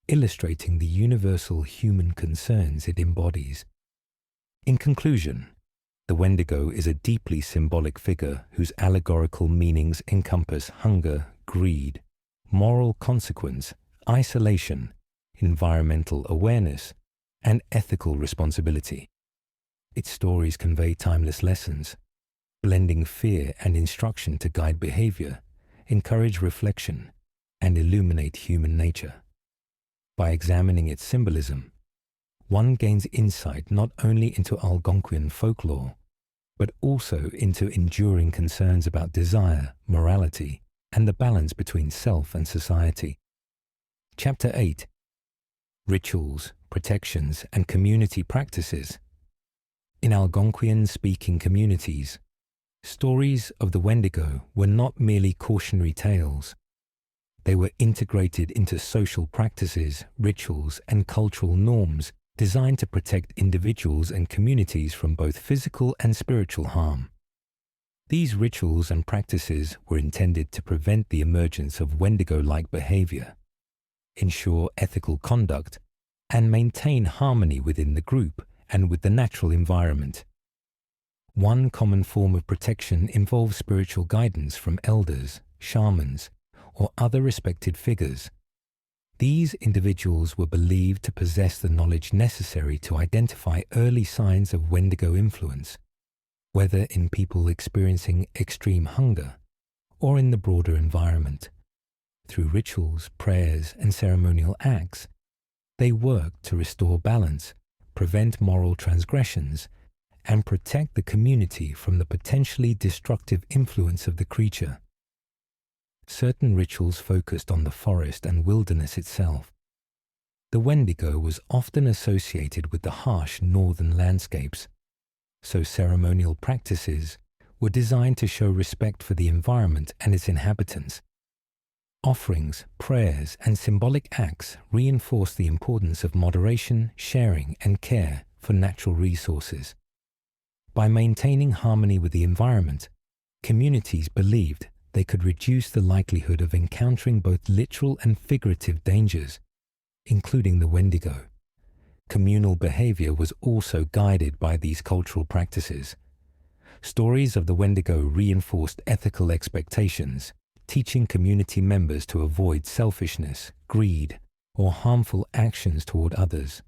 illustrating the universal human concerns it embodies. In conclusion, the Wendigo is a deeply symbolic figure whose allegorical meanings encompass hunger, greed, moral consequence, isolation, environmental awareness, and ethical responsibility. Its stories convey timeless lessons, blending fear and instruction to guide behavior, encourage reflection, and illuminate human nature. By examining its symbolism, one gains insight not only into Algonquian folklore, but also into enduring concerns about desire, morality, and the balance between self and society. Chapter 8: Rituals, Protections, and Community Practices. In Algonquian-speaking communities, stories of the Wendigo were not merely cautionary tales. They were integrated into social practices, rituals, and cultural norms designed to protect individuals and communities from both physical and spiritual harm. These rituals and practices were intended to prevent the emergence of Wendigo-like behavior, ensure ethical conduct, and maintain harmony within the group and with the natural environment. One common form of protection involves spiritual guidance from elders, shamans, or other respected figures. These individuals were believed to possess the knowledge necessary to identify early signs of Wendigo influence, whether in people experiencing extreme hunger or in the broader environment. Through rituals, prayers, and ceremonial acts, they worked to restore balance, prevent moral transgressions, and protect the community from the potentially destructive influence of the creature. Certain rituals focused on the forest and wilderness itself. The Wendigo was often associated with the harsh northern landscapes, so ceremonial practices were designed to show respect for the environment and its inhabitants. Offerings, prayers, and symbolic acts reinforce the importance of moderation, sharing, and care for natural resources. By maintaining harmony with the environment, communities believed they could reduce the likelihood of encountering both literal and figurative dangers, including the Wendigo. Communal behavior was also guided by these cultural practices. Stories of the Wendigo reinforced ethical expectations, teaching community members to avoid selfishness, greed, or harmful actions toward others.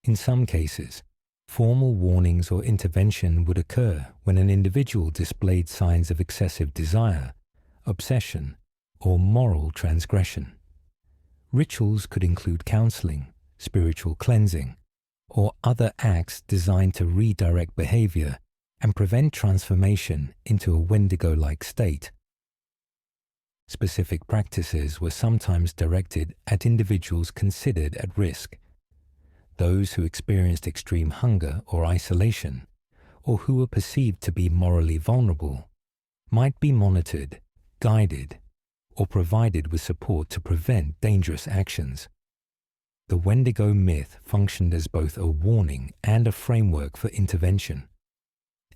In some cases, formal warnings or intervention would occur when an individual displayed signs of excessive desire, obsession, or moral transgression. Rituals could include counseling, spiritual cleansing, or other acts designed to redirect behavior and prevent transformation into a Wendigo-like state. Specific practices were sometimes directed at individuals considered at risk. Those who experienced extreme hunger or isolation, or who were perceived to be morally vulnerable, might be monitored, guided, or provided with support to prevent dangerous actions. The Wendigo myth functioned as both a warning and a framework for intervention.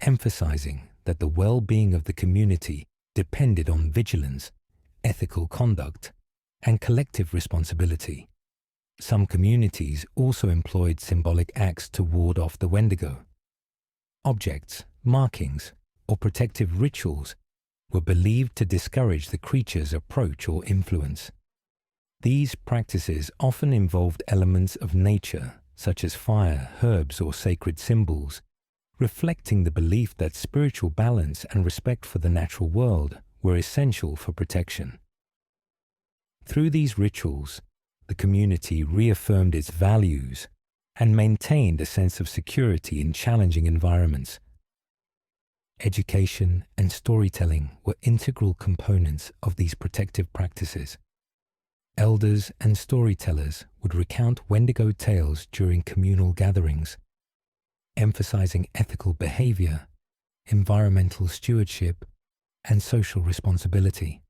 emphasizing that the well-being of the community depended on vigilance, ethical conduct, and collective responsibility. Some communities also employed symbolic acts to ward off the Wendigo. Objects, markings, or protective rituals were believed to discourage the creature's approach or influence. These practices often involved elements of nature, such as fire, herbs, or sacred symbols, reflecting the belief that spiritual balance and respect for the natural world were essential for protection. Through these rituals, the community reaffirmed its values and maintained a sense of security in challenging environments. Education and storytelling were integral components of these protective practices. Elders and storytellers would recount Wendigo tales during communal gatherings, emphasizing ethical behavior, environmental stewardship, and social responsibility.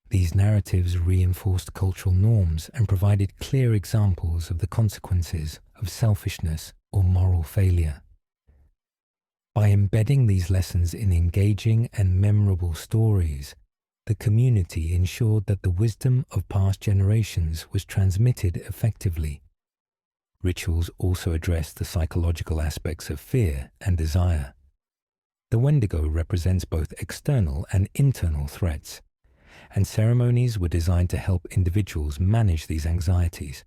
These narratives reinforced cultural norms and provided clear examples of the consequences of selfishness or moral failure. By embedding these lessons in engaging and memorable stories, the community ensured that the wisdom of past generations was transmitted effectively. Rituals also addressed the psychological aspects of fear and desire. The Wendigo represents both external and internal threats, and ceremonies were designed to help individuals manage these anxieties.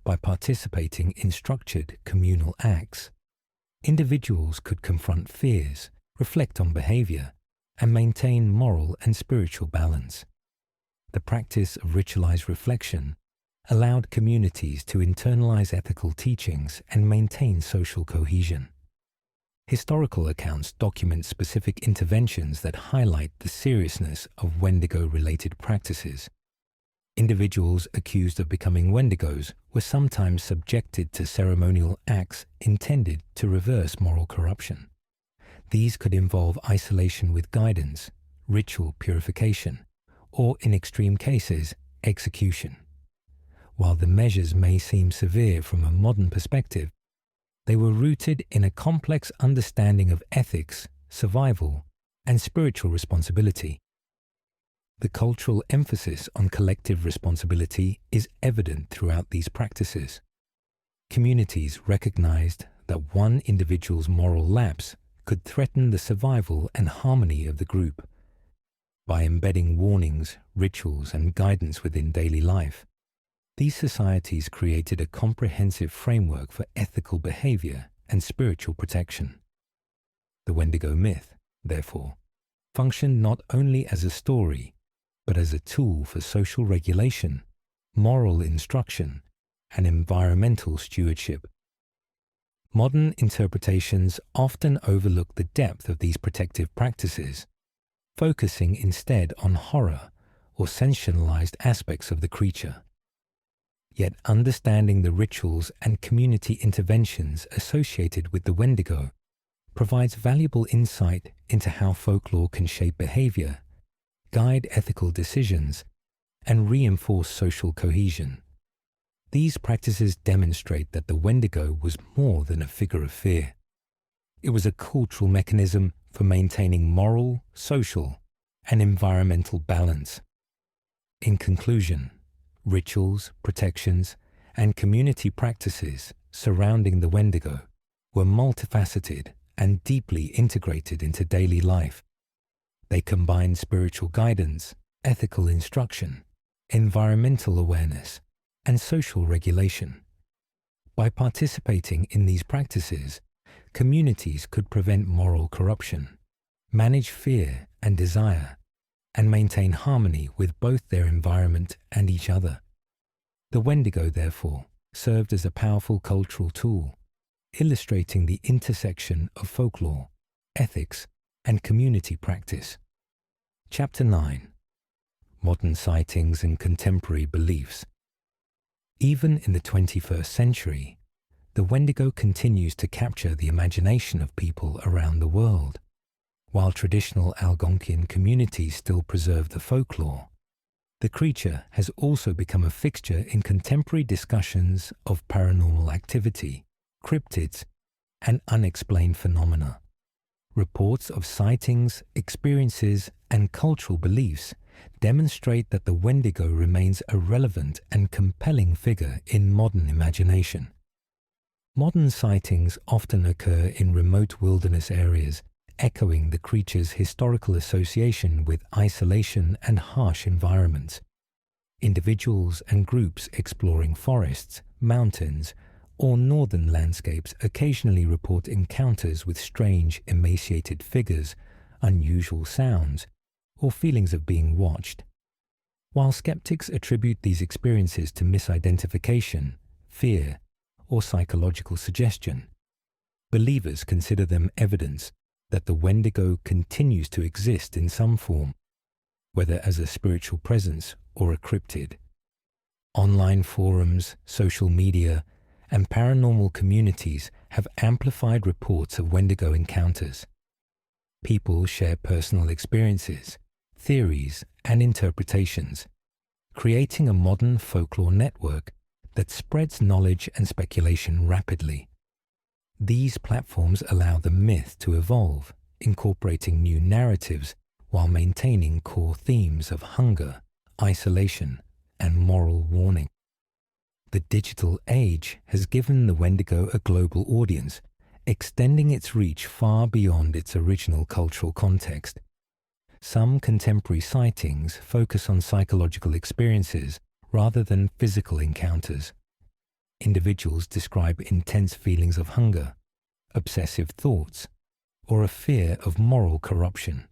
By participating in structured communal acts, individuals could confront fears, reflect on behavior, and maintain moral and spiritual balance. The practice of ritualized reflection allowed communities to internalize ethical teachings and maintain social cohesion. Historical accounts document specific interventions that highlight the seriousness of Wendigo-related practices. Individuals accused of becoming Wendigos were sometimes subjected to ceremonial acts intended to reverse moral corruption. These could involve isolation with guidance, ritual purification, or in extreme cases, execution. While the measures may seem severe from a modern perspective, they were rooted in a complex understanding of ethics, survival, and spiritual responsibility. The cultural emphasis on collective responsibility is evident throughout these practices. Communities recognized that one individual's moral lapse could threaten the survival and harmony of the group. By embedding warnings, rituals, and guidance within daily life, these societies created a comprehensive framework for ethical behavior and spiritual protection. The Wendigo myth, therefore, functioned not only as a story, but as a tool for social regulation, moral instruction, and environmental stewardship. Modern interpretations often overlook the depth of these protective practices, focusing instead on horror or sensationalized aspects of the creature. Yet understanding the rituals and community interventions associated with the Wendigo provides valuable insight into how folklore can shape behavior, guide ethical decisions, and reinforce social cohesion. These practices demonstrate that the Wendigo was more than a figure of fear. It was a cultural mechanism for maintaining moral, social, and environmental balance. In conclusion, rituals, protections, and community practices surrounding the Wendigo were multifaceted and deeply integrated into daily life. They combined spiritual guidance, ethical instruction, environmental awareness, and social regulation. By participating in these practices, communities could prevent moral corruption, manage fear and desire, and maintain harmony with both their environment and each other. The Wendigo, therefore, served as a powerful cultural tool, illustrating the intersection of folklore, ethics, and community practice. Chapter 9. Modern Sightings and Contemporary Beliefs. Even in the 21st century, the Wendigo continues to capture the imagination of people around the world. While traditional Algonquian communities still preserve the folklore, the creature has also become a fixture in contemporary discussions of paranormal activity, cryptids, and unexplained phenomena. reports of sightings, experiences, and cultural beliefs demonstrate that the Wendigo remains a relevant and compelling figure in modern imagination. Modern sightings often occur in remote wilderness areas, echoing the creature's historical association with isolation and harsh environments. Individuals and groups exploring forests, mountains, or northern landscapes occasionally report encounters with strange, emaciated figures, unusual sounds, or feelings of being watched. While skeptics attribute these experiences to misidentification, fear, or psychological suggestion, believers consider them evidence that the Wendigo continues to exist in some form, whether as a spiritual presence or a cryptid. Online forums, social media, and paranormal communities have amplified reports of Wendigo encounters. People share personal experiences, theories, and interpretations, creating a modern folklore network that spreads knowledge and speculation rapidly. These platforms allow the myth to evolve, incorporating new narratives while maintaining core themes of hunger, isolation, and moral warning. The digital age has given the Wendigo a global audience, extending its reach far beyond its original cultural context. Some contemporary sightings focus on psychological experiences rather than physical encounters. Individuals describe intense feelings of hunger, obsessive thoughts, or a fear of moral corruption.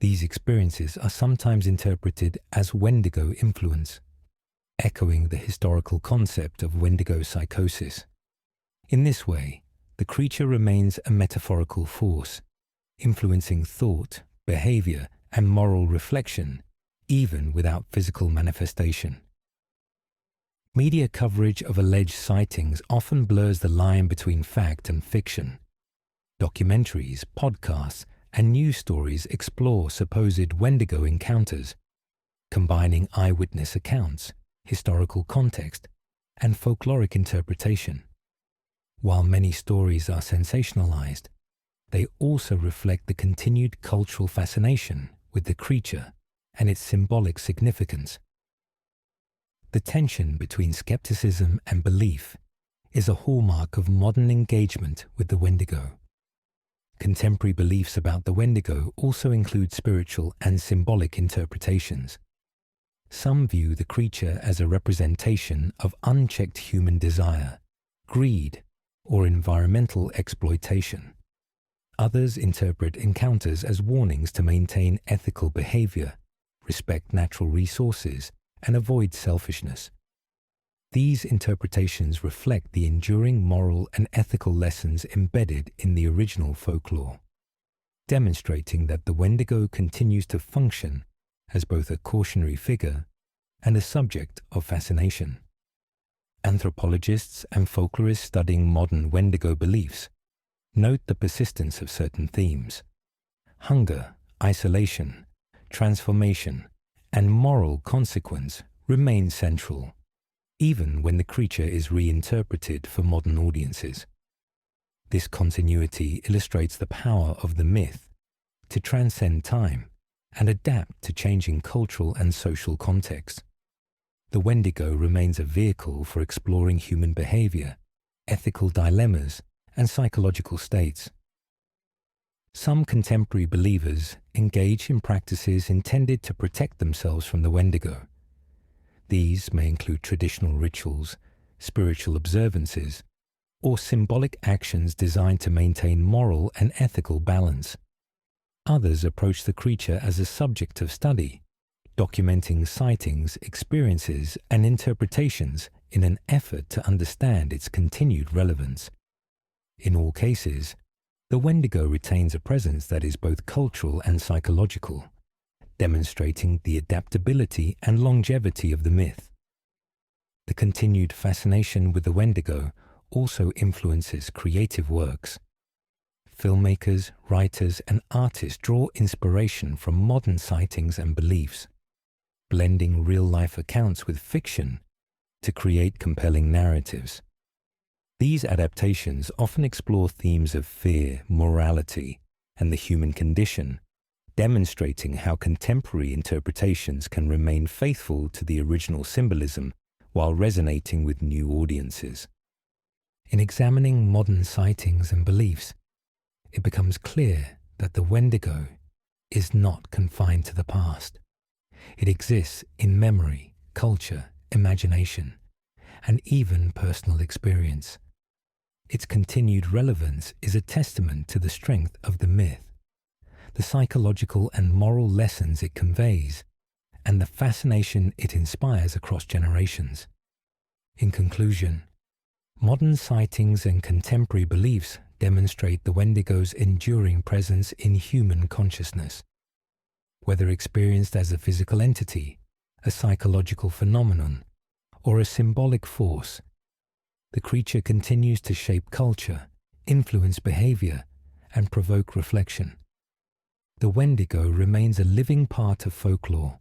These experiences are sometimes interpreted as Wendigo influence, echoing the historical concept of Wendigo psychosis. In this way, the creature remains a metaphorical force, influencing thought, behavior, and moral reflection, even without physical manifestation. Media coverage of alleged sightings often blurs the line between fact and fiction. Documentaries, podcasts, and news stories explore supposed Wendigo encounters, combining eyewitness accounts, historical context, and folkloric interpretation. While many stories are sensationalized, they also reflect the continued cultural fascination with the creature and its symbolic significance. The tension between skepticism and belief is a hallmark of modern engagement with the Wendigo. Contemporary beliefs about the Wendigo also include spiritual and symbolic interpretations. Some view the creature as a representation of unchecked human desire, greed, or environmental exploitation. Others interpret encounters as warnings to maintain ethical behavior, respect natural resources, and avoid selfishness. These interpretations reflect the enduring moral and ethical lessons embedded in the original folklore, demonstrating that the Wendigo continues to function as both a cautionary figure and a subject of fascination. Anthropologists and folklorists studying modern Wendigo beliefs note the persistence of certain themes. Hunger, isolation, transformation, and moral consequence remain central, even when the creature is reinterpreted for modern audiences. This continuity illustrates the power of the myth to transcend time and adapt to changing cultural and social contexts. The Wendigo remains a vehicle for exploring human behavior, ethical dilemmas, and psychological states. Some contemporary believers engage in practices intended to protect themselves from the Wendigo. These may include traditional rituals, spiritual observances, or symbolic actions designed to maintain moral and ethical balance. Others approach the creature as a subject of study, documenting sightings, experiences, and interpretations in an effort to understand its continued relevance. In all cases, the Wendigo retains a presence that is both cultural and psychological, demonstrating the adaptability and longevity of the myth. The continued fascination with the Wendigo also influences creative works. Filmmakers, writers, and artists draw inspiration from modern sightings and beliefs, blending real-life accounts with fiction to create compelling narratives. These adaptations often explore themes of fear, morality, and the human condition, demonstrating how contemporary interpretations can remain faithful to the original symbolism while resonating with new audiences. In examining modern sightings and beliefs, it becomes clear that the Wendigo is not confined to the past. It exists in memory, culture, imagination, and even personal experience. Its continued relevance is a testament to the strength of the myth, the psychological and moral lessons it conveys, and the fascination it inspires across generations. In conclusion, modern sightings and contemporary beliefs demonstrate the Wendigo's enduring presence in human consciousness. Whether experienced as a physical entity, a psychological phenomenon, or a symbolic force, the creature continues to shape culture, influence behavior, and provoke reflection. The Wendigo remains a living part of folklore,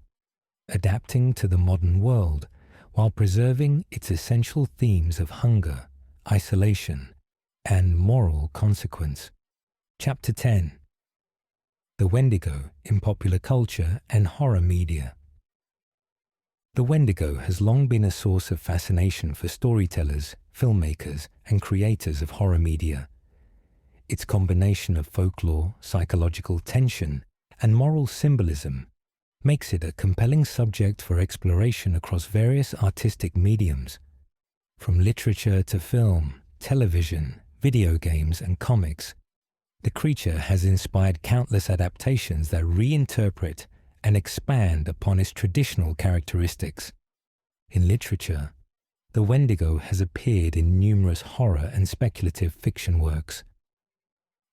adapting to the modern world while preserving its essential themes of hunger, isolation, and moral consequence. Chapter 10. The Wendigo in Popular Culture and Horror Media. The Wendigo has long been a source of fascination for storytellers, filmmakers, and creators of horror media. Its combination of folklore, psychological tension, and moral symbolism makes it a compelling subject for exploration across various artistic mediums. From literature to film, television, video games, and comics, the creature has inspired countless adaptations that reinterpret and expand upon its traditional characteristics. In literature, the Wendigo has appeared in numerous horror and speculative fiction works.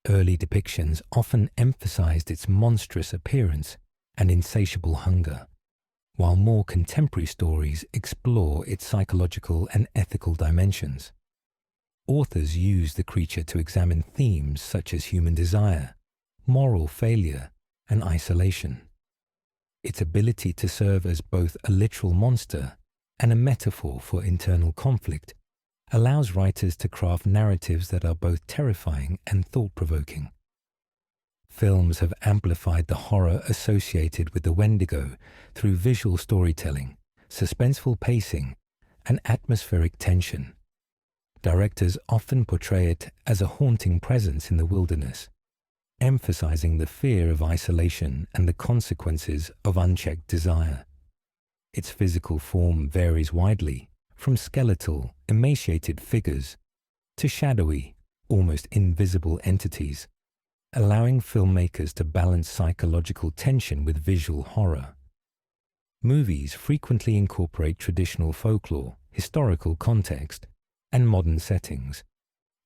Early depictions often emphasized its monstrous appearance and insatiable hunger, while more contemporary stories explore its psychological and ethical dimensions. Authors use the creature to examine themes such as human desire, moral failure, and isolation. Its ability to serve as both a literal monster and a metaphor for internal conflict allows writers to craft narratives that are both terrifying and thought-provoking. Films have amplified the horror associated with the Wendigo through visual storytelling, suspenseful pacing, and atmospheric tension. Directors often portray it as a haunting presence in the wilderness, emphasizing the fear of isolation and the consequences of unchecked desire. Its physical form varies widely, from skeletal, emaciated figures to shadowy, almost invisible entities, allowing filmmakers to balance psychological tension with visual horror. Movies frequently incorporate traditional folklore, historical context, and modern settings,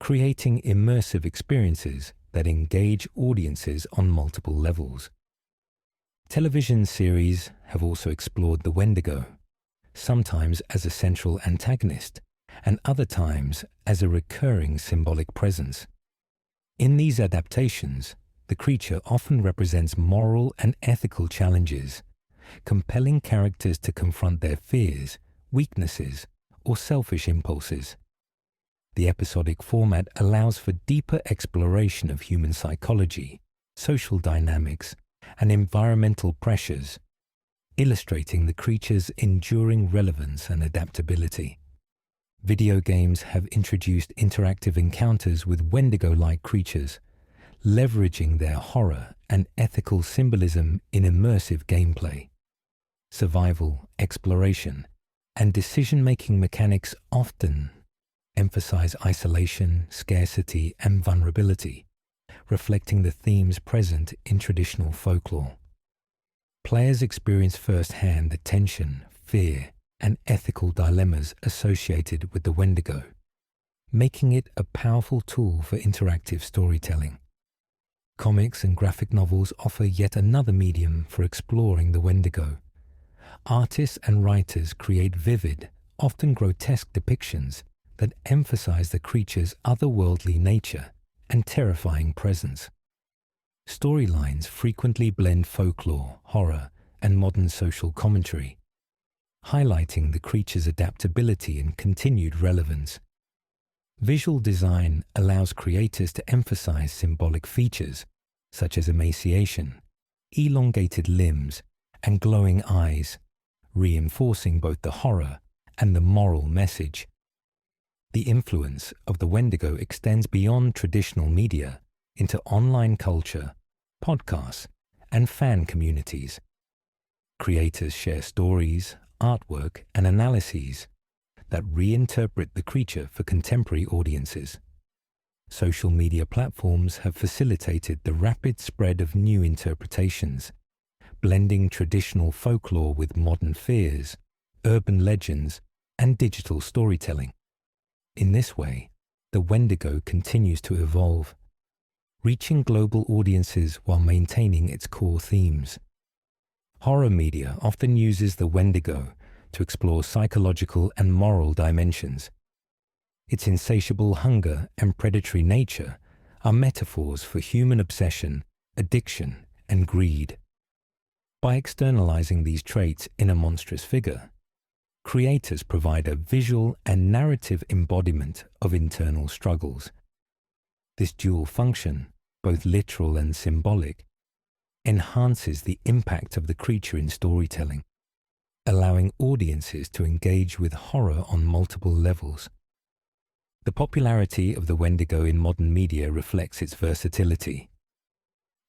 creating immersive experiences that engage audiences on multiple levels. Television series have also explored the Wendigo, sometimes as a central antagonist, and other times as a recurring symbolic presence. In these adaptations, the creature often represents moral and ethical challenges, compelling characters to confront their fears, weaknesses, or selfish impulses. The episodic format allows for deeper exploration of human psychology, social dynamics, and environmental pressures, illustrating the creature's enduring relevance and adaptability. Video games have introduced interactive encounters with Wendigo-like creatures, leveraging their horror and ethical symbolism in immersive gameplay. Survival, exploration, and decision-making mechanics often emphasize isolation, scarcity, and vulnerability, reflecting the themes present in traditional folklore. Players experience firsthand the tension, fear, and ethical dilemmas associated with the Wendigo, making it a powerful tool for interactive storytelling. Comics and graphic novels offer yet another medium for exploring the Wendigo. Artists and writers create vivid, often grotesque depictions that emphasize the creature's otherworldly nature and terrifying presence. Storylines frequently blend folklore, horror, and modern social commentary, highlighting the creature's adaptability and continued relevance. Visual design allows creators to emphasize symbolic features, such as emaciation, elongated limbs, and glowing eyes, reinforcing both the horror and the moral message. The influence of the Wendigo extends beyond traditional media into online culture, podcasts, and fan communities. Creators share stories, artwork, and analyses that reinterpret the creature for contemporary audiences. Social media platforms have facilitated the rapid spread of new interpretations, blending traditional folklore with modern fears, urban legends, and digital storytelling. In this way, the Wendigo continues to evolve, reaching global audiences while maintaining its core themes. Horror media often uses the Wendigo to explore psychological and moral dimensions. Its insatiable hunger and predatory nature are metaphors for human obsession, addiction, and greed. By externalizing these traits in a monstrous figure, creators provide a visual and narrative embodiment of internal struggles. This dual function, both literal and symbolic, enhances the impact of the creature in storytelling, allowing audiences to engage with horror on multiple levels. The popularity of the Wendigo in modern media reflects its versatility.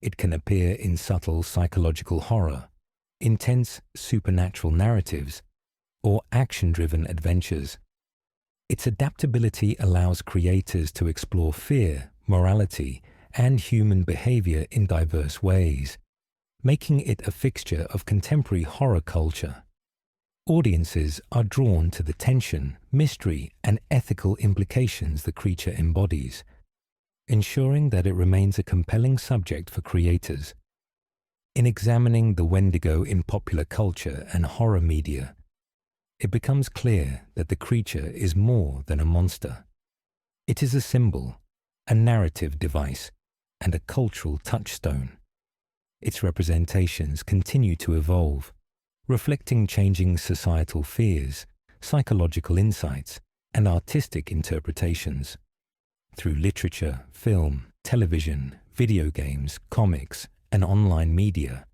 It can appear in subtle psychological horror, intense supernatural narratives, or action-driven adventures. Its adaptability allows creators to explore fear, morality, and human behavior in diverse ways, making it a fixture of contemporary horror culture. Audiences are drawn to the tension, mystery, and ethical implications the creature embodies, ensuring that it remains a compelling subject for creators. In examining the Wendigo in popular culture and horror media, it becomes clear that the creature is more than a monster. It is a symbol, a narrative device, and a cultural touchstone. Its representations continue to evolve, reflecting changing societal fears, psychological insights, and artistic interpretations. Through literature, film, television, video games, comics, and online media,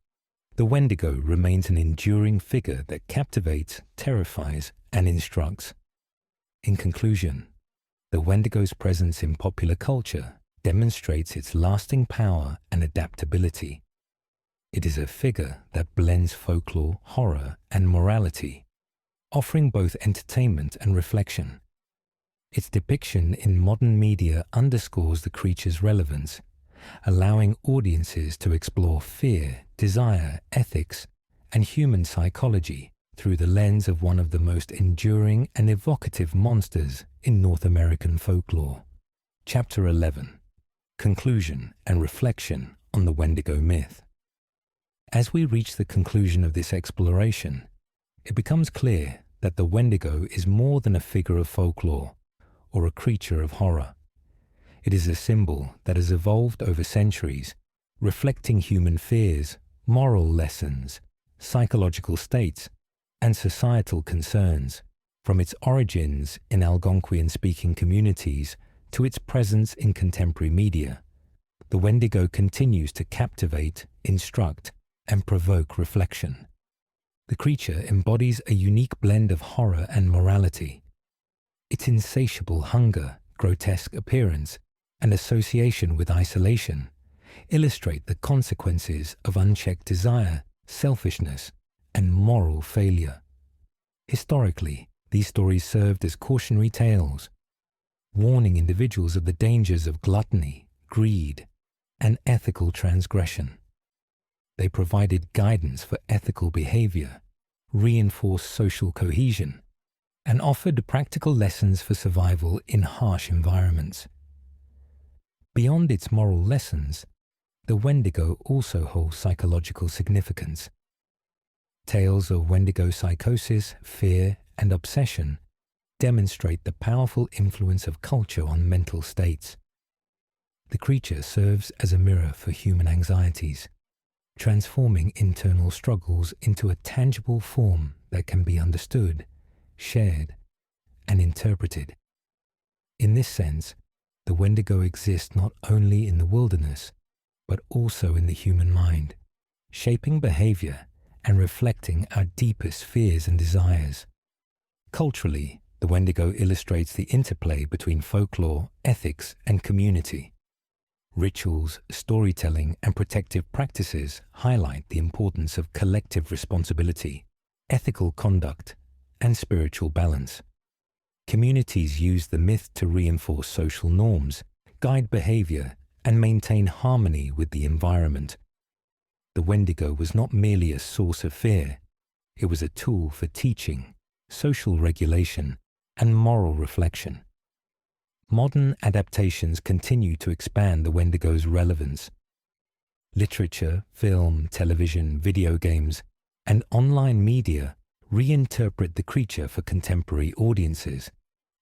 the Wendigo remains an enduring figure that captivates, terrifies, and instructs. In conclusion, the Wendigo's presence in popular culture demonstrates its lasting power and adaptability. It is a figure that blends folklore, horror, and morality, offering both entertainment and reflection. Its depiction in modern media underscores the creature's relevance, allowing audiences to explore fear, desire, ethics, and human psychology through the lens of one of the most enduring and evocative monsters in North American folklore. Chapter 11. Conclusion and Reflection on the Wendigo Myth. As we reach the conclusion of this exploration, it becomes clear that the Wendigo is more than a figure of folklore or a creature of horror. It is a symbol that has evolved over centuries, reflecting human fears, moral lessons, psychological states, and societal concerns, from its origins in Algonquian-speaking communities to its presence in contemporary media. The Wendigo continues to captivate, instruct, and provoke reflection. The creature embodies a unique blend of horror and morality. Its insatiable hunger, grotesque appearance, and association with isolation illustrate the consequences of unchecked desire, selfishness, and moral failure. Historically, these stories served as cautionary tales, warning individuals of the dangers of gluttony, greed, and ethical transgression. They provided guidance for ethical behavior, reinforced social cohesion, and offered practical lessons for survival in harsh environments. Beyond its moral lessons, the Wendigo also holds psychological significance. Tales of Wendigo psychosis, fear, and obsession demonstrate the powerful influence of culture on mental states. The creature serves as a mirror for human anxieties, transforming internal struggles into a tangible form that can be understood, shared, and interpreted. In this sense, the Wendigo exists not only in the wilderness, but also in the human mind, shaping behavior and reflecting our deepest fears and desires. Culturally, the Wendigo illustrates the interplay between folklore, ethics, and community. Rituals, storytelling, and protective practices highlight the importance of collective responsibility, ethical conduct, and spiritual balance. Communities use the myth to reinforce social norms, guide behavior, and maintain harmony with the environment. The Wendigo was not merely a source of fear, it was a tool for teaching, social regulation, and moral reflection. Modern adaptations continue to expand the Wendigo's relevance. Literature, film, television, video games, and online media reinterpret the creature for contemporary audiences,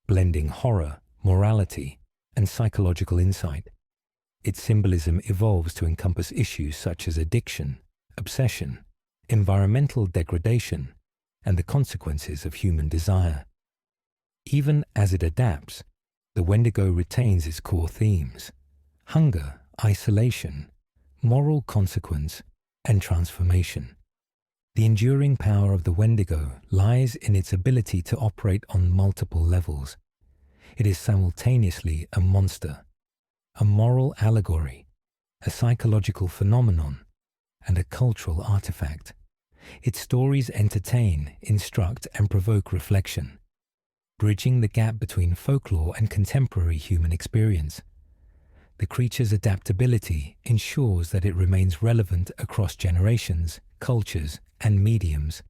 blending horror, morality, and psychological insight. Its symbolism evolves to encompass issues such as addiction, obsession, environmental degradation, and the consequences of human desire. Even as it adapts, the Wendigo retains its core themes: hunger, isolation, moral consequence, and transformation. The enduring power of the Wendigo lies in its ability to operate on multiple levels. It is simultaneously a monster, a moral allegory, a psychological phenomenon, and a cultural artifact. Its stories entertain, instruct, and provoke reflection, bridging the gap between folklore and contemporary human experience. The creature's adaptability ensures that it remains relevant across generations, cultures, and mediums.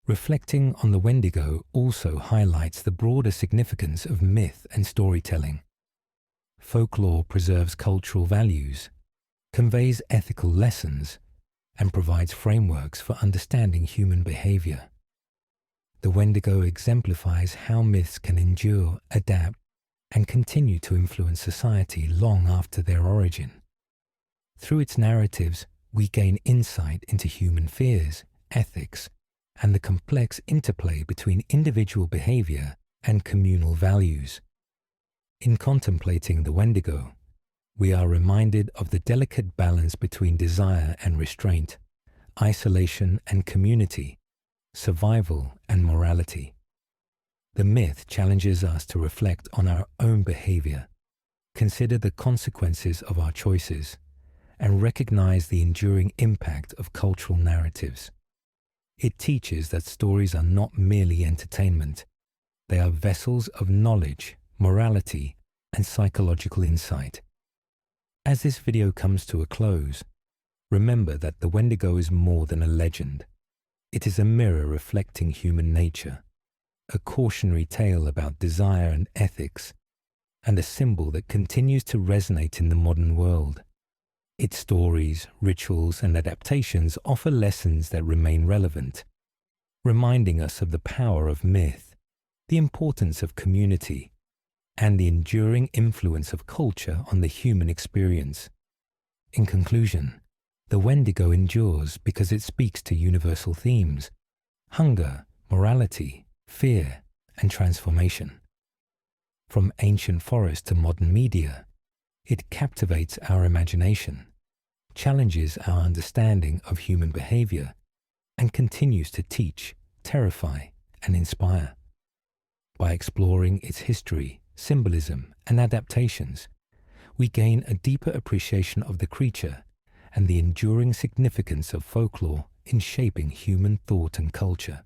Reflecting on the Wendigo also highlights the broader significance of myth and storytelling. Folklore preserves cultural values, conveys ethical lessons, and provides frameworks for understanding human behavior. The Wendigo exemplifies how myths can endure, adapt, and continue to influence society long after their origin. Through its narratives, we gain insight into human fears, ethics, and the complex interplay between individual behavior and communal values. In contemplating the Wendigo, we are reminded of the delicate balance between desire and restraint, isolation and community, survival and morality. The myth challenges us to reflect on our own behavior, consider the consequences of our choices, and recognize the enduring impact of cultural narratives. It teaches that stories are not merely entertainment. They are vessels of knowledge, morality, and psychological insight. As this video comes to a close, remember that the Wendigo is more than a legend. It is a mirror reflecting human nature, a cautionary tale about desire and ethics, and a symbol that continues to resonate in the modern world. Its stories, rituals, and adaptations offer lessons that remain relevant, reminding us of the power of myth, the importance of community, and the enduring influence of culture on the human experience. In conclusion, the Wendigo endures because it speaks to universal themes: hunger, morality, fear, and transformation. From ancient forest to modern media, it captivates our imagination, challenges our understanding of human behavior, and continues to teach, terrify, and inspire. By exploring its history, symbolism, and adaptations, we gain a deeper appreciation of the creature and the enduring significance of folklore in shaping human thought and culture.